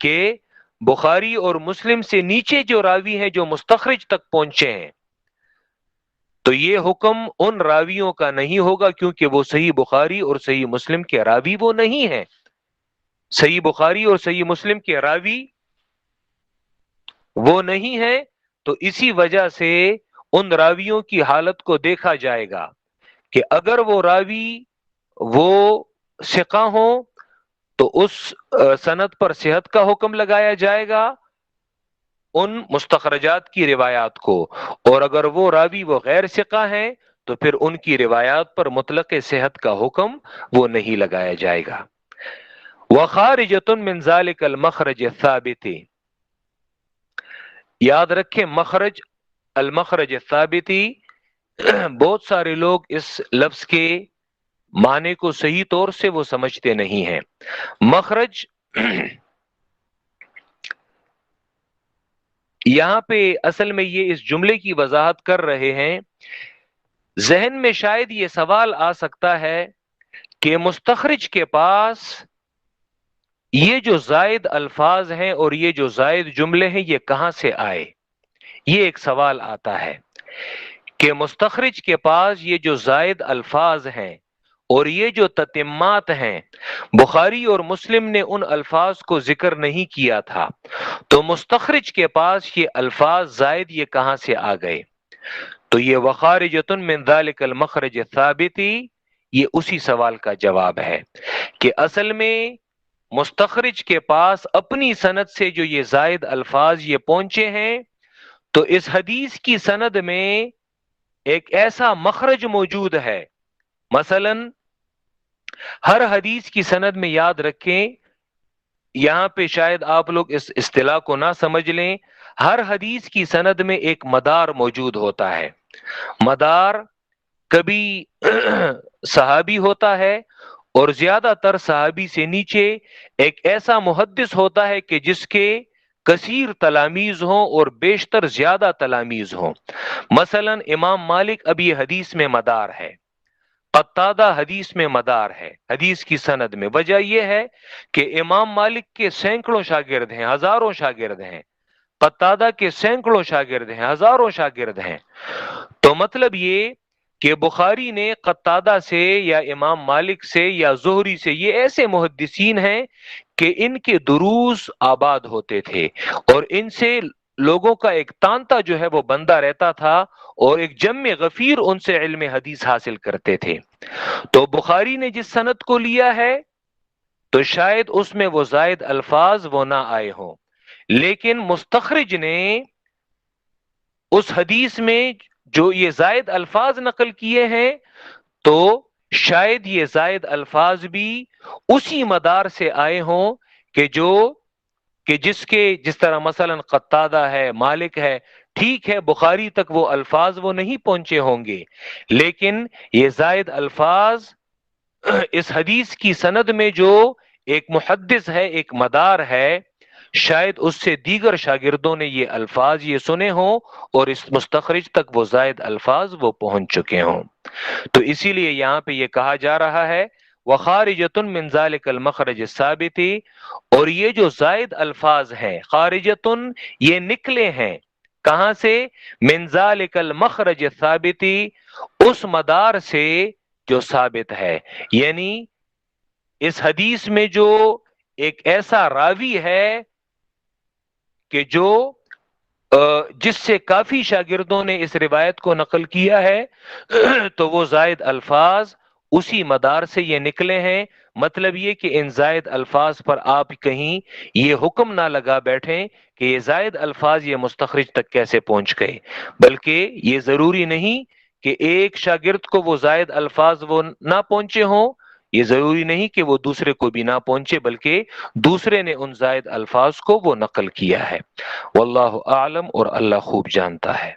کہ بخاری اور مسلم سے نیچے جو راوی ہیں جو مستخرج تک پہنچے ہیں تو یہ حکم ان راویوں کا نہیں ہوگا، کیونکہ وہ صحیح بخاری اور صحیح مسلم کے راوی وہ نہیں ہیں، صحیح بخاری اور صحیح مسلم کے راوی وہ نہیں ہیں، تو اسی وجہ سے ان راویوں کی حالت کو دیکھا جائے گا کہ اگر وہ راوی وہ ثقہ ہوں تو اس سند پر صحت کا حکم لگایا جائے گا ان مستخرجات کی روایات کو، اور اگر وہ راوی وہ غیر ثقہ ہیں تو پھر ان کی روایات پر مطلق صحت کا حکم وہ نہیں لگایا جائے گا۔ وَخَارِجَةٌ مِّن ذَلِكَ الْمَخْرَجِ الثَّابِتِ، یاد رکھیں مخرج، المخرج الثابتی، بہت سارے لوگ اس لفظ کے معنی کو صحیح طور سے وہ سمجھتے نہیں ہیں۔ مخرج یہاں پہ اصل میں یہ اس جملے کی وضاحت کر رہے ہیں، ذہن میں شاید یہ سوال آ سکتا ہے کہ مستخرج کے پاس یہ جو زائد الفاظ ہیں اور یہ جو زائد جملے ہیں یہ کہاں سے آئے؟ یہ ایک سوال آتا ہے کہ مستخرج کے پاس یہ جو زائد الفاظ ہیں اور یہ جو تتمات ہیں، بخاری اور مسلم نے ان الفاظ کو ذکر نہیں کیا تھا، تو مستخرج کے پاس یہ الفاظ زائد یہ کہاں سے آ گئے؟ تو یہ وخارجۃ من ذلک المخرج الثابت، یہ اسی سوال کا جواب ہے کہ اصل میں مستخرج کے پاس اپنی سند سے جو یہ زائد الفاظ یہ پہنچے ہیں تو اس حدیث کی سند میں ایک ایسا مخرج موجود ہے، مثلا ہر حدیث کی سند میں یاد رکھیں، یہاں پہ شاید آپ لوگ اس اصطلاح کو نہ سمجھ لیں، ہر حدیث کی سند میں ایک مدار موجود ہوتا ہے۔ مدار کبھی صحابی ہوتا ہے، اور زیادہ تر صحابی سے نیچے ایک ایسا محدث ہوتا ہے کہ جس کے کثیر تلامیذ ہوں اور بیشتر زیادہ تلامیذ ہوں۔ مثلا امام مالک اب یہ حدیث میں مدار ہے، قتادہ حدیث میں مدار ہے حدیث کی سند میں۔ وجہ یہ ہے کہ امام مالک کے سینکڑوں شاگرد ہیں، ہزاروں شاگرد ہیں، قتادہ کے سینکڑوں شاگرد ہیں، ہزاروں شاگرد ہیں۔ تو مطلب یہ کہ بخاری نے قتادہ سے یا امام مالک سے یا زہری سے، یہ ایسے محدثین ہیں کہ ان کے دروس آباد ہوتے تھے، اور ان سے لوگوں کا ایک تانتا جو ہے وہ بندہ رہتا تھا، اور ایک جم غفیر ان سے علم حدیث حاصل کرتے تھے۔ تو بخاری نے جس سند کو لیا ہے تو شاید اس میں وہ زائد الفاظ وہ نہ آئے ہوں، لیکن مستخرج نے اس حدیث میں جو یہ زائد الفاظ نقل کیے ہیں تو شاید یہ زائد الفاظ بھی اسی مدار سے آئے ہوں کہ جس طرح مثلا قتادہ ہے، مالک ہے، ٹھیک ہے بخاری تک وہ الفاظ وہ نہیں پہنچے ہوں گے، لیکن یہ زائد الفاظ اس حدیث کی سند میں جو ایک محدث ہے، ایک مدار ہے، شاید اس سے دیگر شاگردوں نے یہ الفاظ یہ سنے ہوں اور اس مستخرج تک وہ زائد الفاظ وہ پہنچ چکے ہوں۔ تو اسی لیے یہاں پہ یہ کہا جا رہا ہے وَخَارِجَةٌ مِّن ذَلِكَ الْمَخْرَجِ الثَّابِتِ، اور یہ جو زائد الفاظ ہیں خارجتن، یہ نکلے ہیں کہاں سے؟ مِن ذَلِكَ الْمَخْرَجِ الثَّابِتِ، اس مدار سے جو ثابت ہے، یعنی اس حدیث میں جو ایک ایسا راوی ہے کہ جو جس سے کافی شاگردوں نے اس روایت کو نقل کیا ہے تو وہ زائد الفاظ اسی مدار سے یہ نکلے ہیں۔ مطلب یہ کہ ان زائد الفاظ پر آپ کہیں یہ حکم نہ لگا بیٹھیں کہ یہ زائد الفاظ یہ مستخرج تک کیسے پہنچ گئے، بلکہ یہ ضروری نہیں کہ ایک شاگرد کو وہ زائد الفاظ وہ نہ پہنچے ہوں، یہ ضروری نہیں کہ وہ دوسرے کو بھی نہ پہنچے، بلکہ دوسرے نے ان زائد الفاظ کو وہ نقل کیا ہے۔ واللہ اعلم، اور اللہ خوب جانتا ہے۔